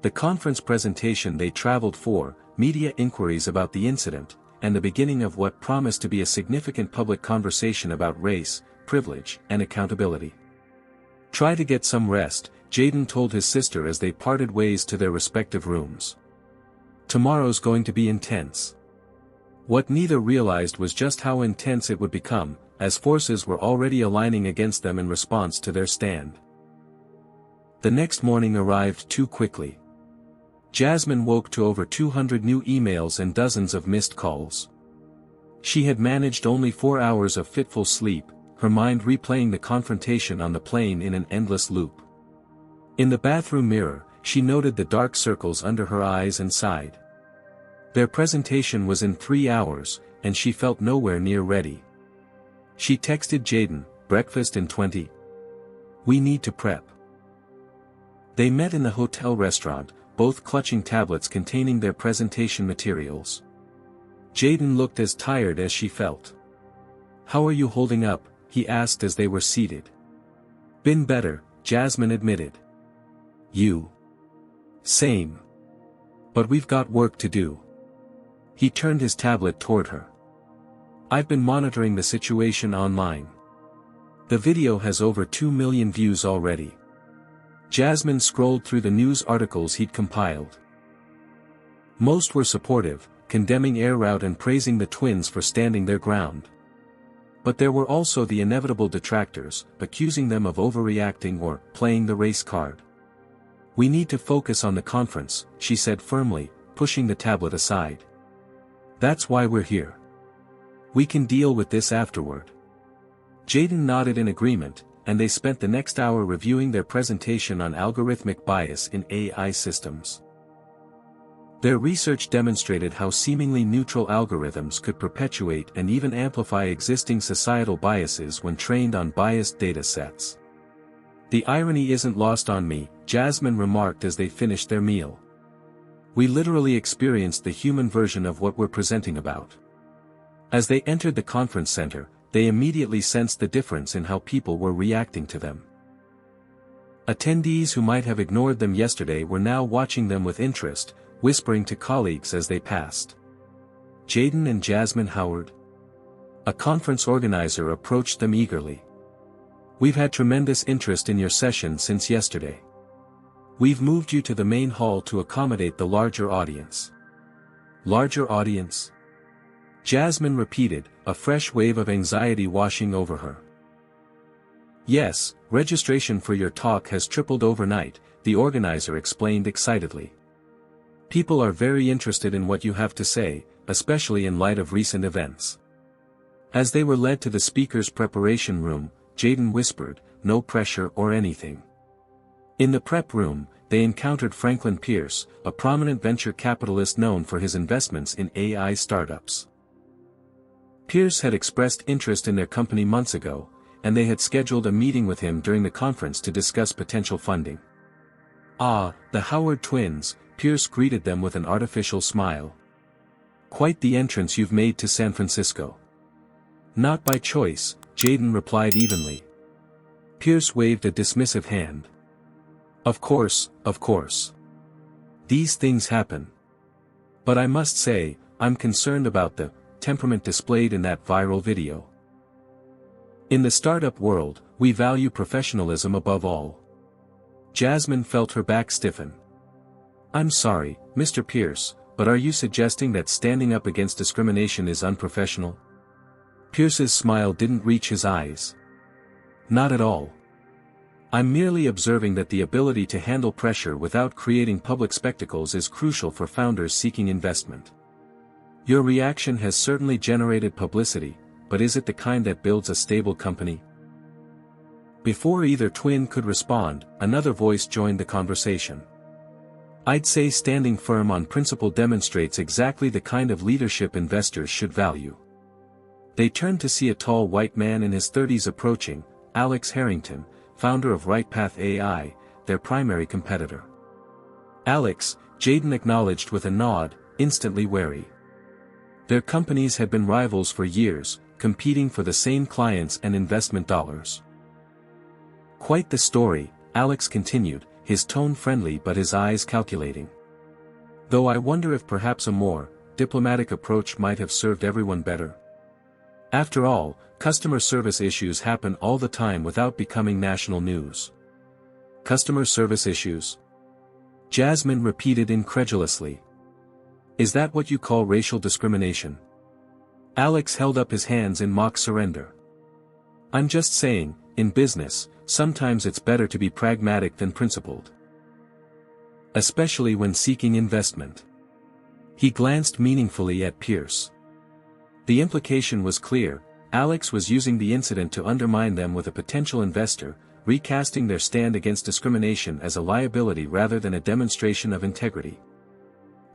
The conference presentation they traveled for, media inquiries about the incident, and the beginning of what promised to be a significant public conversation about race, privilege, and accountability. "Try to get some rest," Jayden told his sister as they parted ways to their respective rooms. "Tomorrow's going to be intense." What neither realized was just how intense it would become, as forces were already aligning against them in response to their stand. The next morning arrived too quickly. Jasmine woke to over 200 new emails and dozens of missed calls. She had managed only 4 hours of fitful sleep, her mind replaying the confrontation on the plane in an endless loop. In the bathroom mirror, she noted the dark circles under her eyes and sighed. Their presentation was in 3 hours, and she felt nowhere near ready. She texted Jayden, "Breakfast in 20. We need to prep." They met in the hotel restaurant, both clutching tablets containing their presentation materials. Jayden looked as tired as she felt. "How are you holding up?" he asked as they were seated. "Been better," Jasmine admitted. "You?" "Same. But we've got work to do." He turned his tablet toward her. "I've been monitoring the situation online. The video has over 2 million views already." Jasmine scrolled through the news articles he'd compiled. Most were supportive, condemning Air Route and praising the twins for standing their ground. But there were also the inevitable detractors, accusing them of overreacting or playing the race card. "We need to focus on the conference," she said firmly, pushing the tablet aside. "That's why we're here. We can deal with this afterward." Jayden nodded in agreement, and they spent the next hour reviewing their presentation on algorithmic bias in AI systems. Their research demonstrated how seemingly neutral algorithms could perpetuate and even amplify existing societal biases when trained on biased data sets. "The irony isn't lost on me," Jasmine remarked as they finished their meal. "We literally experienced the human version of what we're presenting about." As they entered the conference center, they immediately sensed the difference in how people were reacting to them. Attendees who might have ignored them yesterday were now watching them with interest, whispering to colleagues as they passed. "Jayden and Jasmine Howard?" A conference organizer approached them eagerly. "We've had tremendous interest in your session since yesterday. We've moved you to the main hall to accommodate the larger audience." "Larger audience?" Jasmine repeated, a fresh wave of anxiety washing over her. "Yes, registration for your talk has tripled overnight," the organizer explained excitedly. "People are very interested in what you have to say, especially in light of recent events." As they were led to the speaker's preparation room, Jayden whispered, "No pressure or anything." In the prep room, they encountered Franklin Pierce, a prominent venture capitalist known for his investments in AI startups. Pierce had expressed interest in their company months ago, and they had scheduled a meeting with him during the conference to discuss potential funding. "Ah, the Howard twins," Pierce greeted them with an artificial smile. "Quite the entrance you've made to San Francisco. Not by choice, Jayden replied evenly. Pierce waved a dismissive hand. Of course, of course. These things happen. But I must say, I'm concerned about the temperament displayed in that viral video. In the startup world, we value professionalism above all. Jasmine felt her back stiffen. I'm sorry, Mr. Pierce, but are you suggesting that standing up against discrimination is unprofessional? Pierce's smile didn't reach his eyes. Not at all. I'm merely observing that the ability to handle pressure without creating public spectacles is crucial for founders seeking investment. Your reaction has certainly generated publicity, but is it the kind that builds a stable company? Before either twin could respond, another voice joined the conversation. I'd say standing firm on principle demonstrates exactly the kind of leadership investors should value. They turned to see a tall white man in his 30s approaching, Alex Harrington, founder of RightPath AI, their primary competitor. Alex, Jayden acknowledged with a nod, instantly wary. Their companies had been rivals for years, competing for the same clients and investment dollars. Quite the story, Alex continued, his tone friendly but his eyes calculating. Though I wonder if perhaps a more diplomatic approach might have served everyone better. After all, customer service issues happen all the time without becoming national news. Customer service issues? Jasmine repeated incredulously. Is that what you call racial discrimination? Alex held up his hands in mock surrender. I'm just saying, in business, sometimes it's better to be pragmatic than principled. Especially when seeking investment. He glanced meaningfully at Pierce. The implication was clear, Alex was using the incident to undermine them with a potential investor, recasting their stand against discrimination as a liability rather than a demonstration of integrity.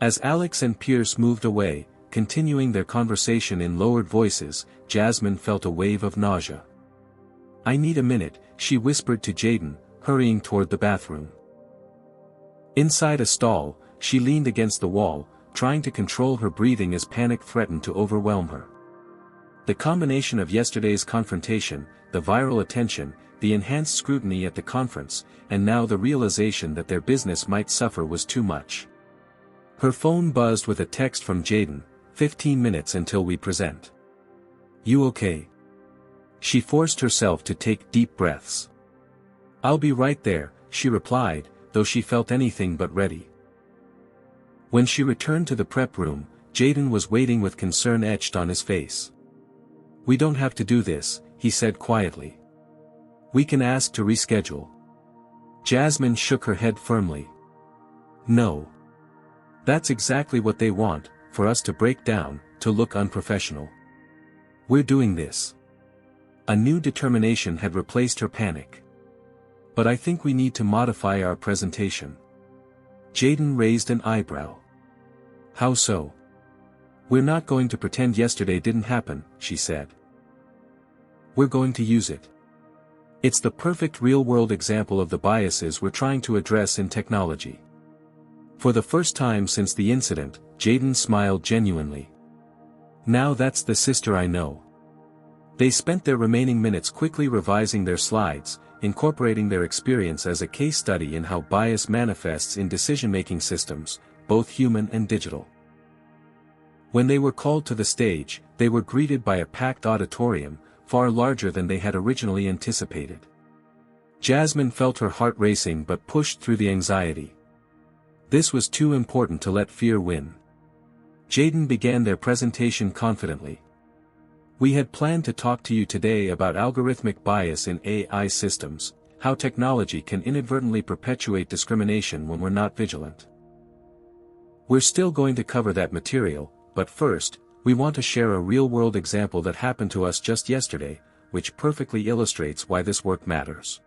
As Alex and Pierce moved away, continuing their conversation in lowered voices, Jasmine felt a wave of nausea. I need a minute, she whispered to Jayden, hurrying toward the bathroom. Inside a stall, she leaned against the wall, trying to control her breathing as panic threatened to overwhelm her. The combination of yesterday's confrontation, the viral attention, the enhanced scrutiny at the conference, and now the realization that their business might suffer was too much. Her phone buzzed with a text from Jayden, 15 minutes until we present. You okay? She forced herself to take deep breaths. I'll be right there, she replied, though she felt anything but ready. When she returned to the prep room, Jayden was waiting with concern etched on his face. We don't have to do this, he said quietly. We can ask to reschedule. Jasmine shook her head firmly. No. That's exactly what they want, for us to break down, to look unprofessional. We're doing this. A new determination had replaced her panic. But I think we need to modify our presentation. Jayden raised an eyebrow. How so? We're not going to pretend yesterday didn't happen, she said. We're going to use it. It's the perfect real-world example of the biases we're trying to address in technology. For the first time since the incident, Jayden smiled genuinely. Now that's the sister I know. They spent their remaining minutes quickly revising their slides, incorporating their experience as a case study in how bias manifests in decision-making systems, both human and digital. When they were called to the stage, they were greeted by a packed auditorium, far larger than they had originally anticipated. Jasmine felt her heart racing but pushed through the anxiety. This was too important to let fear win. Jayden began their presentation confidently. We had planned to talk to you today about algorithmic bias in AI systems, how technology can inadvertently perpetuate discrimination when we're not vigilant. We're still going to cover that material, but first, we want to share a real-world example that happened to us just yesterday, which perfectly illustrates why this work matters.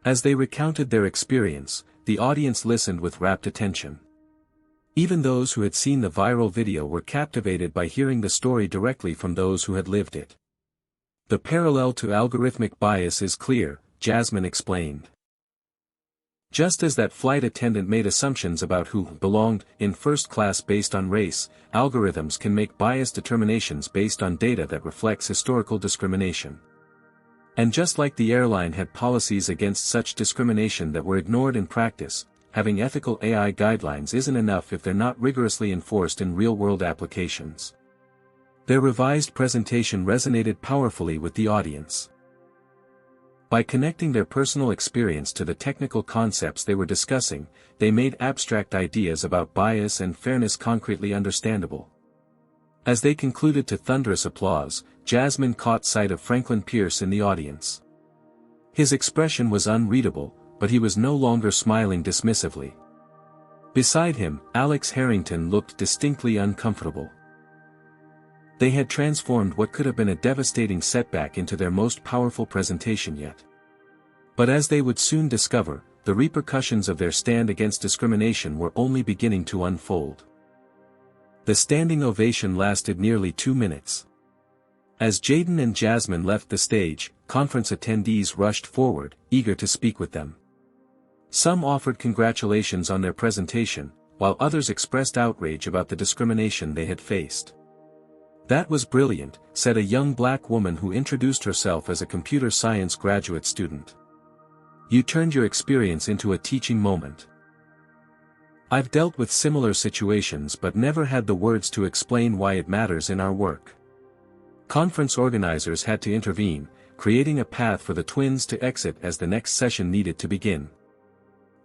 As they recounted their experience, the audience listened with rapt attention. Even those who had seen the viral video were captivated by hearing the story directly from those who had lived it. The parallel to algorithmic bias is clear, Jasmine explained. Just as that flight attendant made assumptions about who belonged in first class based on race, algorithms can make biased determinations based on data that reflects historical discrimination. And just like the airline had policies against such discrimination that were ignored in practice, having ethical AI guidelines isn't enough if they're not rigorously enforced in real-world applications. Their revised presentation resonated powerfully with the audience. By connecting their personal experience to the technical concepts they were discussing, they made abstract ideas about bias and fairness concretely understandable. As they concluded to thunderous applause, Jasmine caught sight of Franklin Pierce in the audience. His expression was unreadable, but he was no longer smiling dismissively. Beside him, Alex Harrington looked distinctly uncomfortable. They had transformed what could have been a devastating setback into their most powerful presentation yet. But as they would soon discover, the repercussions of their stand against discrimination were only beginning to unfold. The standing ovation lasted nearly 2 minutes. As Jayden and Jasmine left the stage, conference attendees rushed forward, eager to speak with them. Some offered congratulations on their presentation, while others expressed outrage about the discrimination they had faced. "That was brilliant," said a young black woman who introduced herself as a computer science graduate student. "You turned your experience into a teaching moment." "I've dealt with similar situations but never had the words to explain why it matters in our work." Conference organizers had to intervene, creating a path for the twins to exit as the next session needed to begin.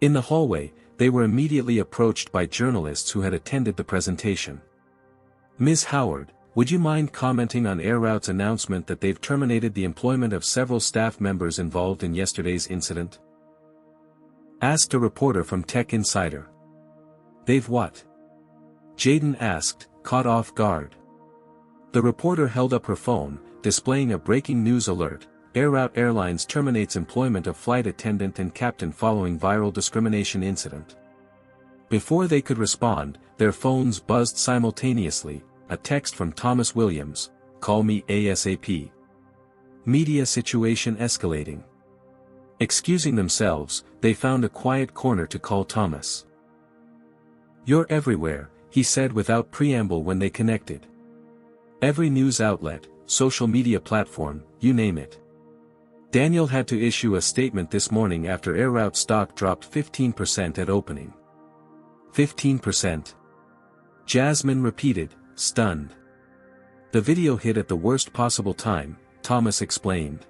In the hallway, they were immediately approached by journalists who had attended the presentation. "Ms. Howard, would you mind commenting on Air Route's announcement that they've terminated the employment of several staff members involved in yesterday's incident?" asked a reporter from Tech Insider. "They've what?" Jayden asked, caught off guard. The reporter held up her phone, displaying a breaking news alert: Air Route Airlines terminates employment of flight attendant and captain following viral discrimination incident. Before they could respond, their phones buzzed simultaneously. A text from Thomas Williams: "Call me ASAP. Media situation escalating." Excusing themselves, they found a quiet corner to call Thomas. "You're everywhere," he said without preamble when they connected. "Every news outlet, social media platform, you name it." Daniel had to issue a statement this morning after Air Route stock dropped 15% at opening. 15%? Jasmine repeated, stunned. "The video hit at the worst possible time," Thomas explained.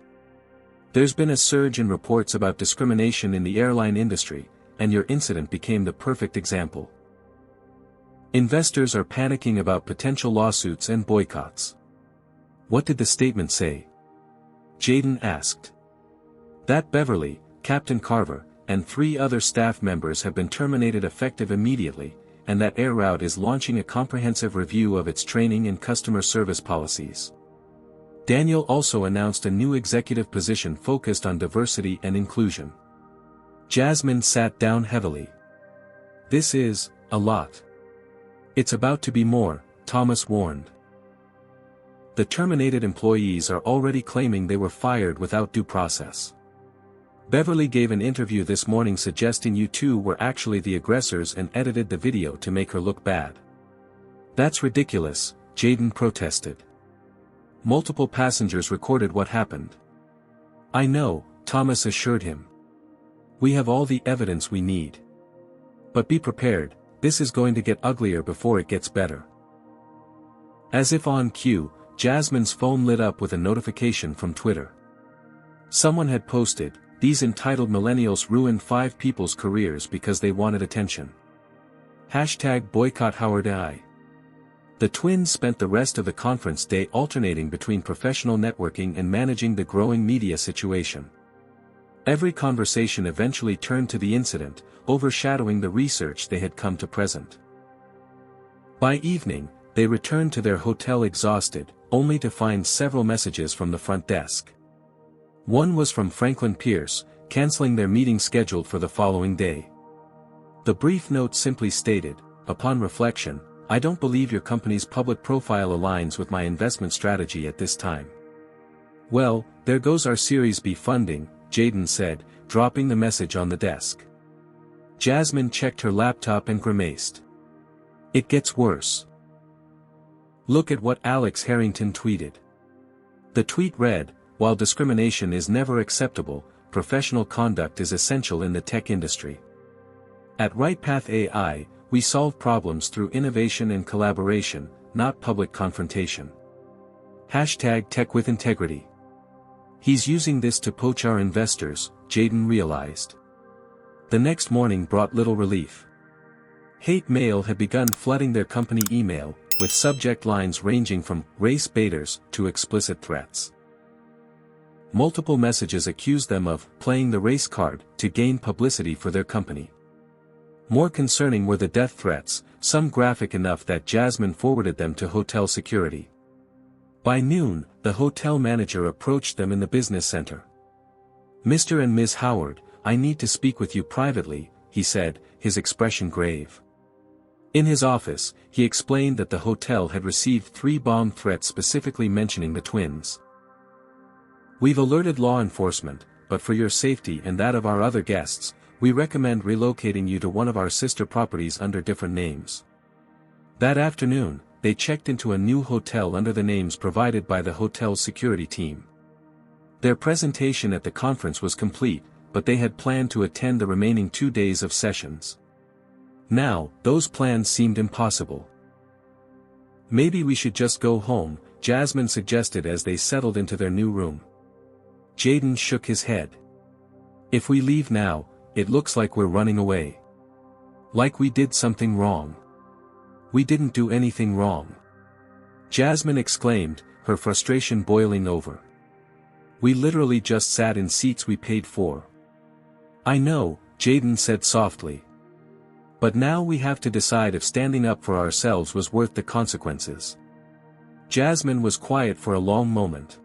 "There's been a surge in reports about discrimination in the airline industry, and your incident became the perfect example. Investors are panicking about potential lawsuits and boycotts." "What did the statement say?" Jayden asked. "That Beverly, Captain Carver, and 3 other staff members have been terminated effective immediately, and that Air Route is launching a comprehensive review of its training and customer service policies." Daniel also announced a new executive position focused on diversity and inclusion. Jasmine sat down heavily. "This is a lot. It's about to be more," Thomas warned. "The terminated employees are already claiming they were fired without due process. Beverly gave an interview this morning suggesting you two were actually the aggressors and edited the video to make her look bad." "That's ridiculous," Jayden protested. "Multiple passengers recorded what happened." "I know," Thomas assured him. "We have all the evidence we need. But be prepared, this is going to get uglier before it gets better." As if on cue, Jasmine's phone lit up with a notification from Twitter. Someone had posted, "These entitled millennials ruined 5 people's careers because they wanted attention. #boycott Howard AI." The twins spent the rest of the conference day alternating between professional networking and managing the growing media situation. Every conversation eventually turned to the incident, overshadowing the research they had come to present. By evening, they returned to their hotel exhausted, only to find several messages from the front desk. One was from Franklin Pierce, canceling their meeting scheduled for the following day. The brief note simply stated, "Upon reflection, I don't believe your company's public profile aligns with my investment strategy at this time." "Well, there goes our Series B funding," Jayden said, dropping the message on the desk. Jasmine checked her laptop and grimaced. It gets worse. Look at what Alex Harrington tweeted. The tweet read, "While discrimination is never acceptable, professional conduct is essential in the tech industry. At RightPath AI, we solve problems through innovation and collaboration, not public confrontation. #TechWithIntegrity." He's using this to poach our investors, Jayden realized. The next morning brought little relief. Hate mail had begun flooding their company email, with subject lines ranging from race baiters to explicit threats. Multiple messages accused them of playing the race card to gain publicity for their company. More concerning were the death threats, some graphic enough that Jasmine forwarded them to hotel security. By noon, the hotel manager approached them in the business center. "Mr. and Ms. Howard, I need to speak with you privately," he said, his expression grave. In his office, he explained that the hotel had received 3 bomb threats specifically mentioning the twins. "We've alerted law enforcement, but for your safety and that of our other guests, we recommend relocating you to one of our sister properties under different names." That afternoon, they checked into a new hotel under the names provided by the hotel's security team. Their presentation at the conference was complete, but they had planned to attend the remaining 2 days of sessions. Now, those plans seemed impossible. "Maybe we should just go home," Jasmine suggested as they settled into their new room. Jayden shook his head. "If we leave now, it looks like we're running away. Like we did something wrong." "We didn't do anything wrong," Jasmine exclaimed, her frustration boiling over. "We literally just sat in seats we paid for." "I know," Jayden said softly. "But now we have to decide if standing up for ourselves was worth the consequences." Jasmine was quiet for a long moment.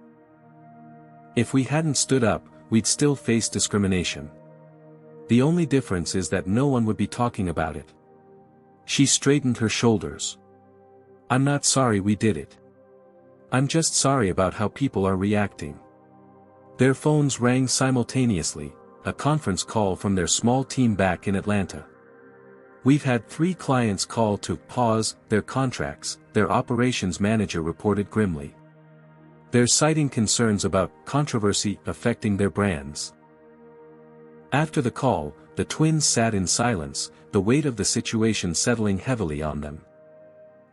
"If we hadn't stood up, we'd still face discrimination. The only difference is that no one would be talking about it." She straightened her shoulders. "I'm not sorry we did it. I'm just sorry about how people are reacting." Their phones rang simultaneously, a conference call from their small team back in Atlanta. "We've had 3 clients call to pause their contracts," their operations manager reported grimly. "They're citing concerns about controversy affecting their brands." After the call, the twins sat in silence, the weight of the situation settling heavily on them.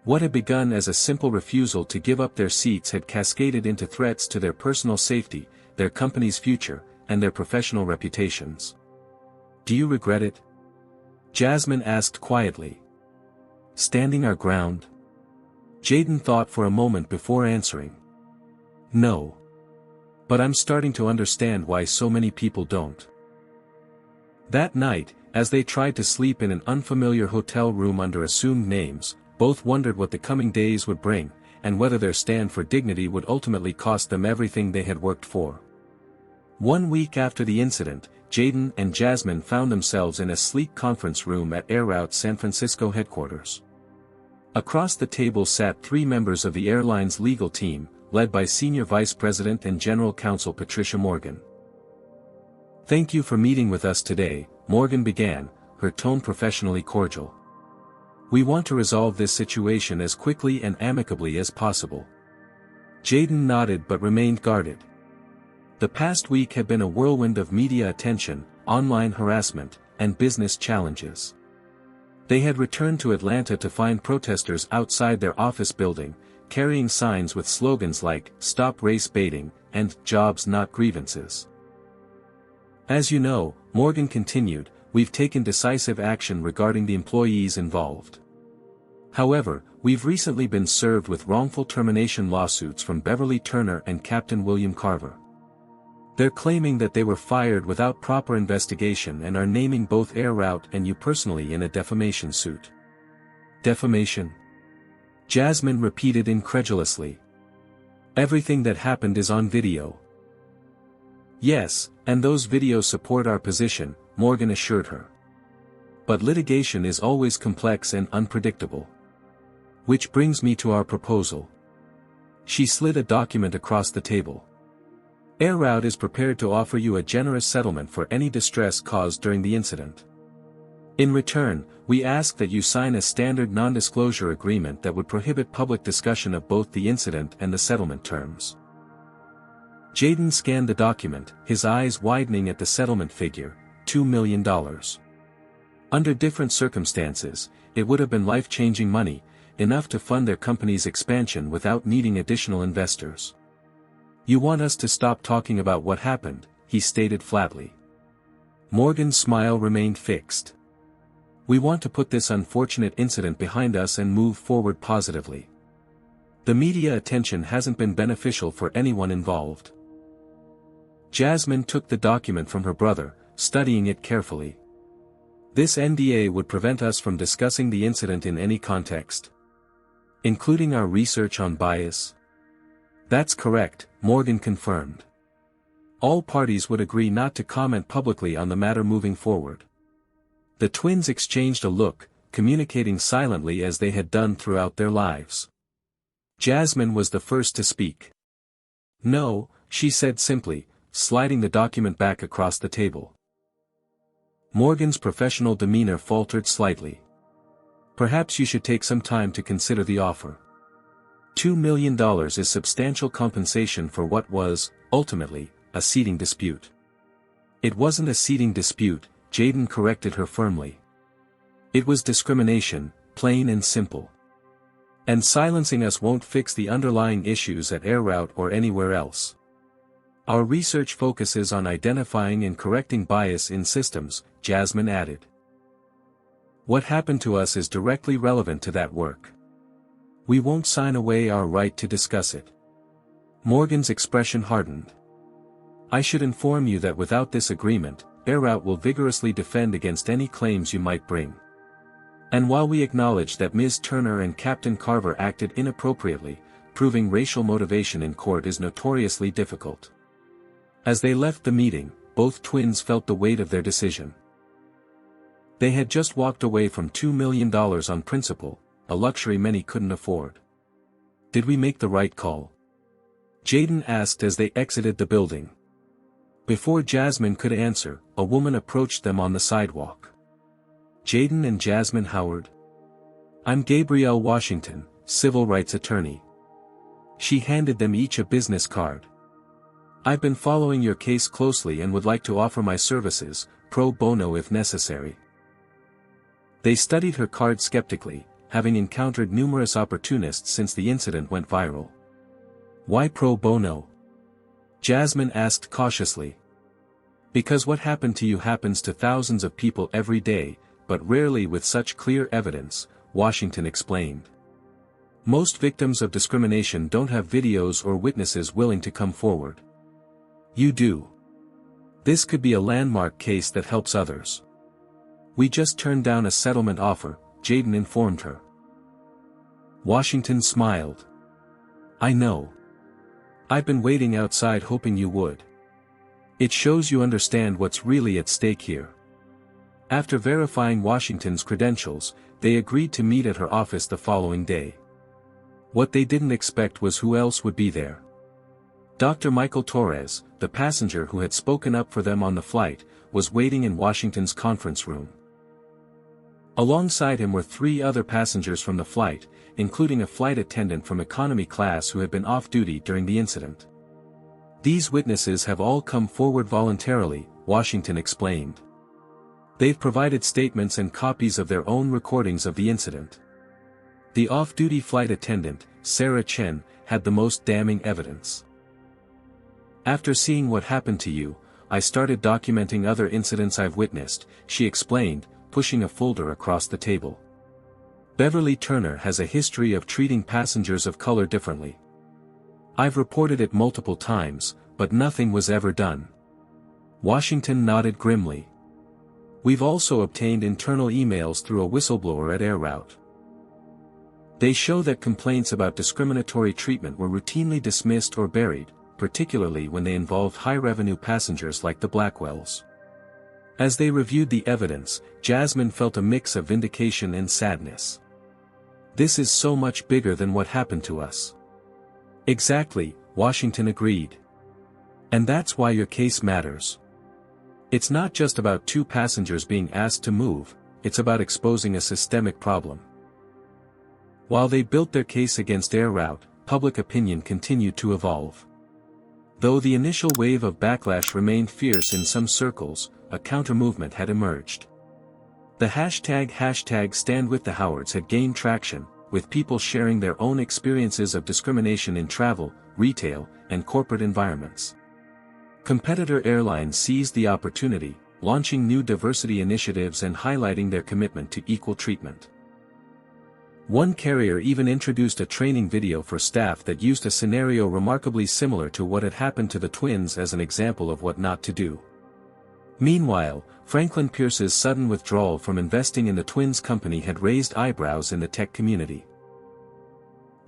What had begun as a simple refusal to give up their seats had cascaded into threats to their personal safety, their company's future, and their professional reputations. "Do you regret it?" Jasmine asked quietly. "Standing our ground?" Jayden thought for a moment before answering. "No. But I'm starting to understand why so many people don't." That night, as they tried to sleep in an unfamiliar hotel room under assumed names, both wondered what the coming days would bring, and whether their stand for dignity would ultimately cost them everything they had worked for. 1 week after the incident, Jayden and Jasmine found themselves in a sleek conference room at AirRoute's San Francisco headquarters. Across the table sat 3 members of the airline's legal team, led by Senior Vice President and General Counsel Patricia Morgan. "Thank you for meeting with us today," Morgan began, her tone professionally cordial. "We want to resolve this situation as quickly and amicably as possible." Jayden nodded but remained guarded. The past week had been a whirlwind of media attention, online harassment, and business challenges. They had returned to Atlanta to find protesters outside their office building, carrying signs with slogans like, "Stop race baiting," and "Jobs not grievances." "As you know," Morgan continued, "we've taken decisive action regarding the employees involved. However, we've recently been served with wrongful termination lawsuits from Beverly Turner and Captain William Carver. They're claiming that they were fired without proper investigation and are naming both AirRoute and you personally in a defamation suit." "Defamation?" Jasmine repeated incredulously. "Everything that happened is on video." "Yes, and those videos support our position," Morgan assured her. "But litigation is always complex and unpredictable. Which brings me to our proposal." She slid a document across the table. "AirRoute is prepared to offer you a generous settlement for any distress caused during the incident. In return, we ask that you sign a standard non-disclosure agreement that would prohibit public discussion of both the incident and the settlement terms." Jayden scanned the document, his eyes widening at the settlement figure, $2 million. Under different circumstances, it would have been life-changing money, enough to fund their company's expansion without needing additional investors. "You want us to stop talking about what happened," he stated flatly. Morgan's smile remained fixed. "We want to put this unfortunate incident behind us and move forward positively. The media attention hasn't been beneficial for anyone involved." Jasmine took the document from her brother, studying it carefully. "This NDA would prevent us from discussing the incident in any context, including our research on bias?" "That's correct," Morgan confirmed. "All parties would agree not to comment publicly on the matter moving forward." The twins exchanged a look, communicating silently as they had done throughout their lives. Jasmine was the first to speak. "No," she said simply, sliding the document back across the table. Morgan's professional demeanor faltered slightly. "Perhaps you should take some time to consider the offer. $2 million is substantial compensation for what was, ultimately, a seating dispute." "It wasn't a seating dispute," Jayden corrected her firmly. "It was discrimination, plain and simple. And silencing us won't fix the underlying issues at Air Route or anywhere else. Our research focuses on identifying and correcting bias in systems," Jasmine added. "What happened to us is directly relevant to that work. We won't sign away our right to discuss it." Morgan's expression hardened. "I should inform you that without this agreement, Air Route will vigorously defend against any claims you might bring. And while we acknowledge that Ms. Turner and Captain Carver acted inappropriately, proving racial motivation in court is notoriously difficult." As they left the meeting, both twins felt the weight of their decision. They had just walked away from $2 million on principle, a luxury many couldn't afford. "Did we make the right call?" Jayden asked as they exited the building. Before Jasmine could answer, a woman approached them on the sidewalk. "Jayden and Jasmine Howard? I'm Gabrielle Washington, civil rights attorney." She handed them each a business card. "I've been following your case closely and would like to offer my services, pro bono if necessary." They studied her card skeptically, having encountered numerous opportunists since the incident went viral. "Why pro bono?" Jasmine asked cautiously. "Because what happened to you happens to thousands of people every day, but rarely with such clear evidence," Washington explained. "Most victims of discrimination don't have videos or witnesses willing to come forward. You do. This could be a landmark case that helps others." "We just turned down a settlement offer," Jayden informed her. Washington smiled. "I know. I've been waiting outside hoping you would. It shows you understand what's really at stake here." After verifying Washington's credentials, they agreed to meet at her office the following day. What they didn't expect was who else would be there. Dr. Michael Torres, the passenger who had spoken up for them on the flight, was waiting in Washington's conference room. Alongside him were 3 other passengers from the flight, including a flight attendant from economy class who had been off-duty during the incident. "These witnesses have all come forward voluntarily," Washington explained. "They've provided statements and copies of their own recordings of the incident." The off-duty flight attendant, Sarah Chen, had the most damning evidence. "After seeing what happened to you, I started documenting other incidents I've witnessed," she explained, pushing a folder across the table. "Beverly Turner has a history of treating passengers of color differently. I've reported it multiple times, but nothing was ever done." Washington nodded grimly. "We've also obtained internal emails through a whistleblower at Air Route. They show that complaints about discriminatory treatment were routinely dismissed or buried, particularly when they involved high-revenue passengers like the Blackwells." As they reviewed the evidence, Jasmine felt a mix of vindication and sadness. "This is so much bigger than what happened to us." "Exactly," Washington agreed. "And that's why your case matters. It's not just about 2 passengers being asked to move, it's about exposing a systemic problem. While they built their case against Air Route, public opinion continued to evolve. Though the initial wave of backlash remained fierce in some circles, a counter-movement had emerged. The hashtag #StandWithTheHowards had gained traction, with people sharing their own experiences of discrimination in travel, retail, and corporate environments. Competitor airlines seized the opportunity, launching new diversity initiatives and highlighting their commitment to equal treatment. One carrier even introduced a training video for staff that used a scenario remarkably similar to what had happened to the twins as an example of what not to do. Meanwhile, Franklin Pierce's sudden withdrawal from investing in the twins' company had raised eyebrows in the tech community.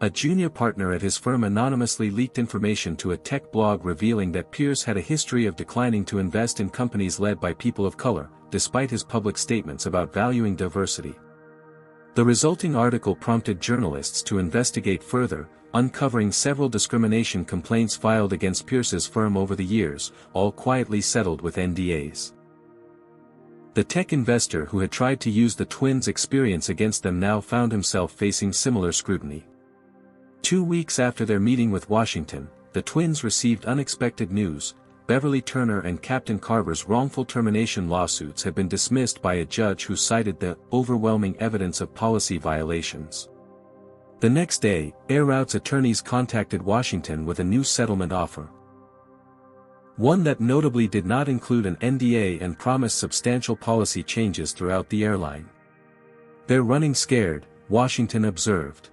A junior partner at his firm anonymously leaked information to a tech blog revealing that Pierce had a history of declining to invest in companies led by people of color, despite his public statements about valuing diversity. The resulting article prompted journalists to investigate further, uncovering several discrimination complaints filed against Pierce's firm over the years, all quietly settled with NDAs. The tech investor who had tried to use the twins' experience against them now found himself facing similar scrutiny. 2 weeks after their meeting with Washington, the twins received unexpected news: Beverly Turner and Captain Carver's wrongful termination lawsuits had been dismissed by a judge who cited the overwhelming evidence of policy violations. The next day, Air Route's attorneys contacted Washington with a new settlement offer. One that notably did not include an NDA and promised substantial policy changes throughout the airline. "They're running scared," Washington observed.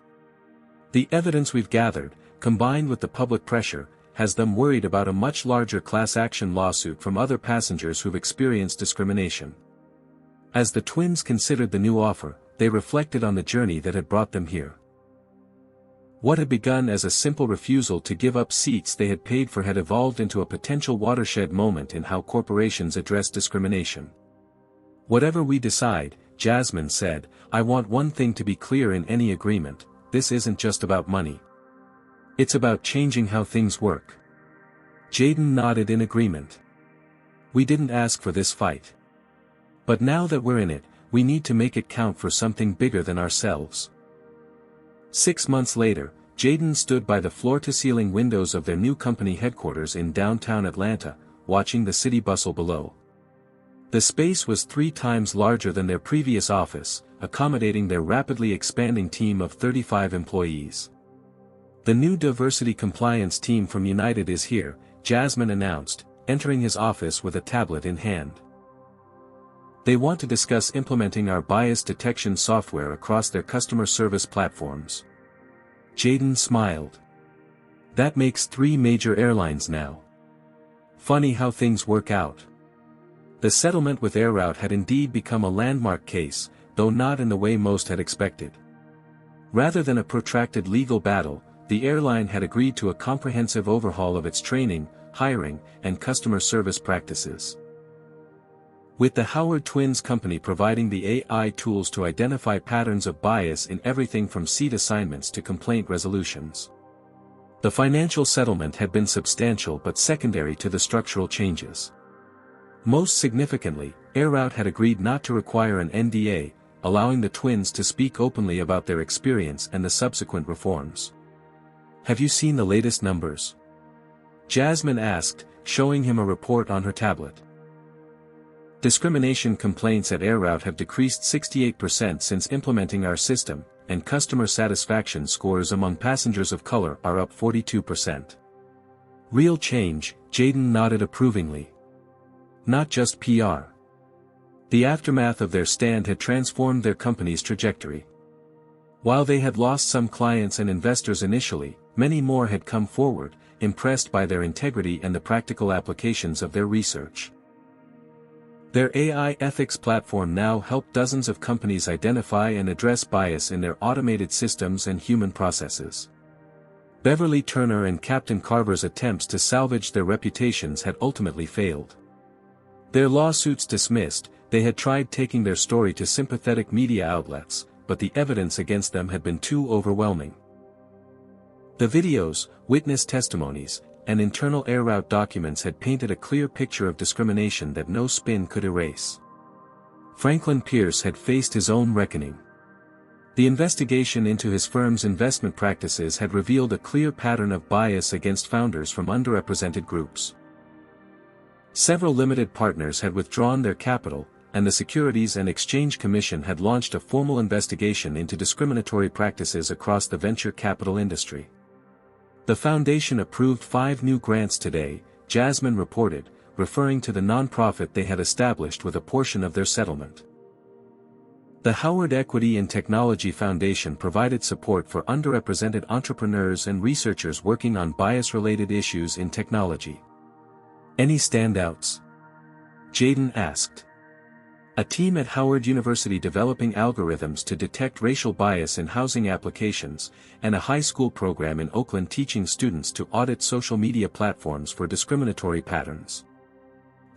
"The evidence we've gathered, combined with the public pressure, has them worried about a much larger class action lawsuit from other passengers who've experienced discrimination." As the twins considered the new offer, they reflected on the journey that had brought them here. What had begun as a simple refusal to give up seats they had paid for had evolved into a potential watershed moment in how corporations address discrimination. "Whatever we decide," Jasmine said, "I want one thing to be clear in any agreement: this isn't just about money. It's about changing how things work." Jayden nodded in agreement. "We didn't ask for this fight. But now that we're in it, we need to make it count for something bigger than ourselves." 6 months later, Jayden stood by the floor-to-ceiling windows of their new company headquarters in downtown Atlanta, watching the city bustle below. The space was 3 times larger than their previous office, accommodating their rapidly expanding team of 35 employees. "The new diversity compliance team from United is here," Jasmine announced, entering his office with a tablet in hand. "They want to discuss implementing our bias detection software across their customer service platforms." Jayden smiled. "That makes 3 major airlines now. Funny how things work out." The settlement with Air Route had indeed become a landmark case, though not in the way most had expected. Rather than a protracted legal battle, the airline had agreed to a comprehensive overhaul of its training, hiring, and customer service practices. With the Howard twins company providing the AI tools to identify patterns of bias in everything from seat assignments to complaint resolutions. The financial settlement had been substantial but secondary to the structural changes. Most significantly, Air Route had agreed not to require an NDA, allowing the twins to speak openly about their experience and the subsequent reforms. "Have you seen the latest numbers?" Jasmine asked, showing him a report on her tablet. "Discrimination complaints at Air Route have decreased 68% since implementing our system, and customer satisfaction scores among passengers of color are up 42%. "Real change," Jayden nodded approvingly. "Not just PR." The aftermath of their stand had transformed their company's trajectory. While they had lost some clients and investors initially, many more had come forward, impressed by their integrity and the practical applications of their research. Their AI ethics platform now helped dozens of companies identify and address bias in their automated systems and human processes. Beverly Turner and Captain Carver's attempts to salvage their reputations had ultimately failed. Their lawsuits dismissed, they had tried taking their story to sympathetic media outlets, but the evidence against them had been too overwhelming. The videos, witness testimonies, and internal Air Route documents had painted a clear picture of discrimination that no spin could erase. Franklin Pierce had faced his own reckoning. The investigation into his firm's investment practices had revealed a clear pattern of bias against founders from underrepresented groups. Several limited partners had withdrawn their capital, and the Securities and Exchange Commission had launched a formal investigation into discriminatory practices across the venture capital industry. The foundation approved 5 new grants today, Jasmine reported, referring to the nonprofit they had established with a portion of their settlement. The Howard Equity and Technology Foundation provided support for underrepresented entrepreneurs and researchers working on bias-related issues in technology. Any standouts? Jayden asked. A team at Howard University developing algorithms to detect racial bias in housing applications, and a high school program in Oakland teaching students to audit social media platforms for discriminatory patterns.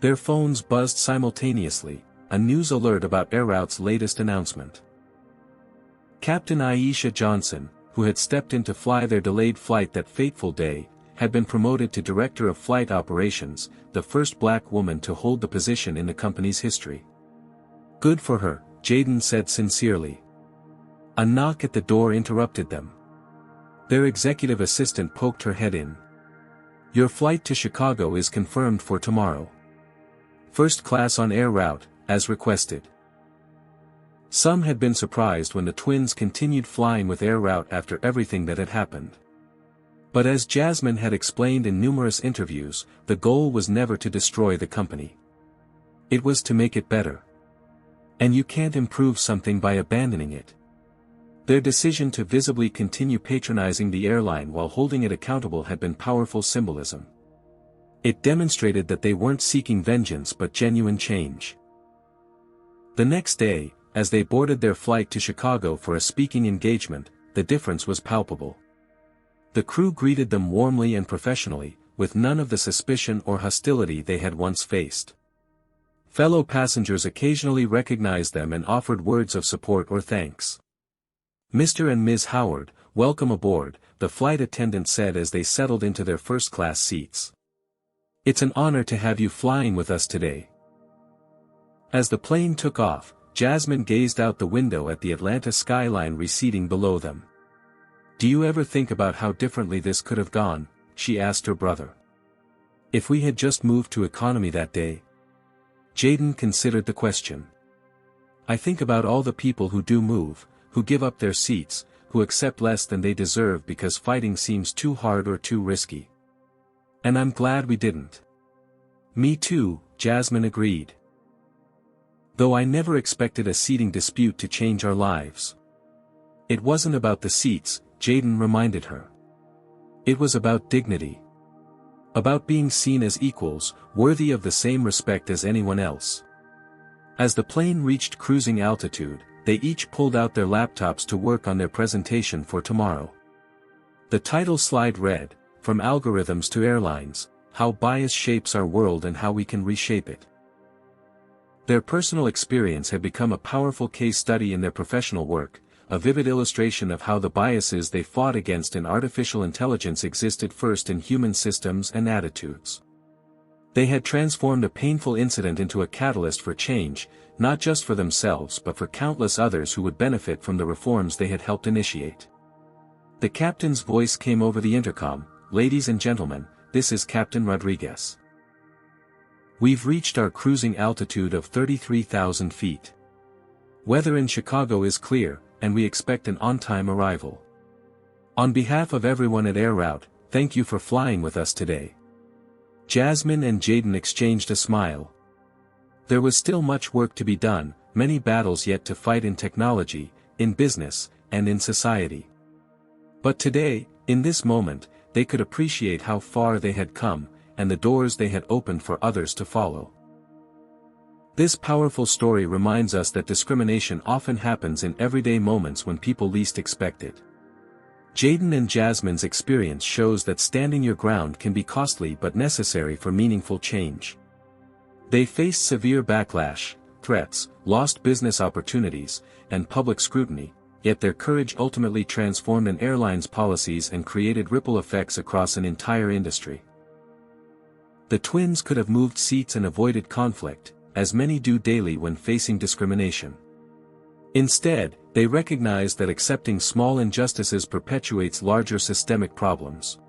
Their phones buzzed simultaneously, a news alert about Air Route's latest announcement. Captain Aisha Johnson, who had stepped in to fly their delayed flight that fateful day, had been promoted to Director of Flight Operations, the first black woman to hold the position in the company's history. Good for her, Jayden said sincerely. A knock at the door interrupted them. Their executive assistant poked her head in. Your flight to Chicago is confirmed for tomorrow. First class on Air Route, as requested. Some had been surprised when the twins continued flying with Air Route after everything that had happened. But as Jasmine had explained in numerous interviews, the goal was never to destroy the company. It was to make it better. And you can't improve something by abandoning it. Their decision to visibly continue patronizing the airline while holding it accountable had been powerful symbolism. It demonstrated that they weren't seeking vengeance but genuine change. The next day, as they boarded their flight to Chicago for a speaking engagement, the difference was palpable. The crew greeted them warmly and professionally, with none of the suspicion or hostility they had once faced. Fellow passengers occasionally recognized them and offered words of support or thanks. Mr. and Ms. Howard, welcome aboard, the flight attendant said as they settled into their first-class seats. It's an honor to have you flying with us today. As the plane took off, Jasmine gazed out the window at the Atlanta skyline receding below them. Do you ever think about how differently this could have gone? She asked her brother. If we had just moved to economy that day? Jayden considered the question. I think about all the people who do move, who give up their seats, who accept less than they deserve because fighting seems too hard or too risky. And I'm glad we didn't. Me too, Jasmine agreed. Though I never expected a seating dispute to change our lives. It wasn't about the seats, Jayden reminded her. It was about dignity. About being seen as equals, worthy of the same respect as anyone else. As the plane reached cruising altitude, they each pulled out their laptops to work on their presentation for tomorrow. The title slide read, From Algorithms to Airlines, How Bias Shapes Our World and How We Can Reshape It. Their personal experience had become a powerful case study in their professional work, a vivid illustration of how the biases they fought against in artificial intelligence existed first in human systems and attitudes. They had transformed a painful incident into a catalyst for change, not just for themselves but for countless others who would benefit from the reforms they had helped initiate. The captain's voice came over the intercom, Ladies and gentlemen, this is Captain Rodriguez. We've reached our cruising altitude of 33,000 feet. Weather in Chicago is clear, and we expect an on-time arrival. On behalf of everyone at Air Route, thank you for flying with us today. Jasmine and Jayden exchanged a smile. There was still much work to be done, many battles yet to fight in technology, in business, and in society. But today, in this moment, they could appreciate how far they had come, and the doors they had opened for others to follow. This powerful story reminds us that discrimination often happens in everyday moments when people least expect it. Jayden and Jasmine's experience shows that standing your ground can be costly but necessary for meaningful change. They faced severe backlash, threats, lost business opportunities, and public scrutiny, yet their courage ultimately transformed an airline's policies and created ripple effects across an entire industry. The twins could have moved seats and avoided conflict, as many do daily when facing discrimination. Instead, they recognized that accepting small injustices perpetuates larger systemic problems.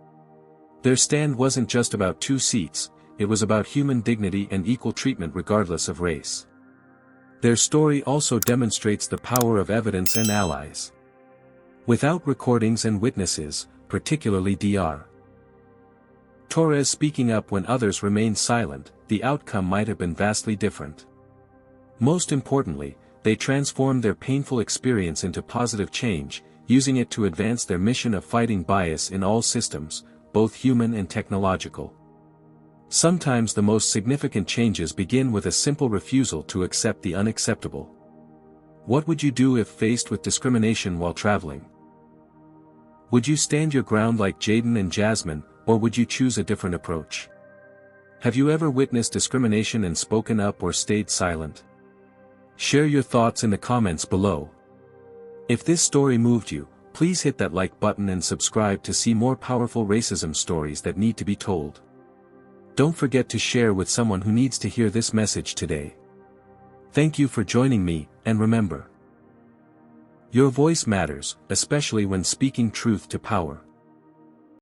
Their stand wasn't just about 2 seats, it was about human dignity and equal treatment regardless of race. Their story also demonstrates the power of evidence and allies. Without recordings and witnesses, particularly Dr. Torres speaking up when others remained silent, the outcome might have been vastly different. Most importantly, they transformed their painful experience into positive change, using it to advance their mission of fighting bias in all systems, both human and technological. Sometimes the most significant changes begin with a simple refusal to accept the unacceptable. What would you do if faced with discrimination while traveling? Would you stand your ground like Jayden and Jasmine, or would you choose a different approach? Have you ever witnessed discrimination and spoken up or stayed silent? Share your thoughts in the comments below. If this story moved you, please hit that like button and subscribe to see more powerful racism stories that need to be told. Don't forget to share with someone who needs to hear this message today. Thank you for joining me, and remember, your voice matters, especially when speaking truth to power.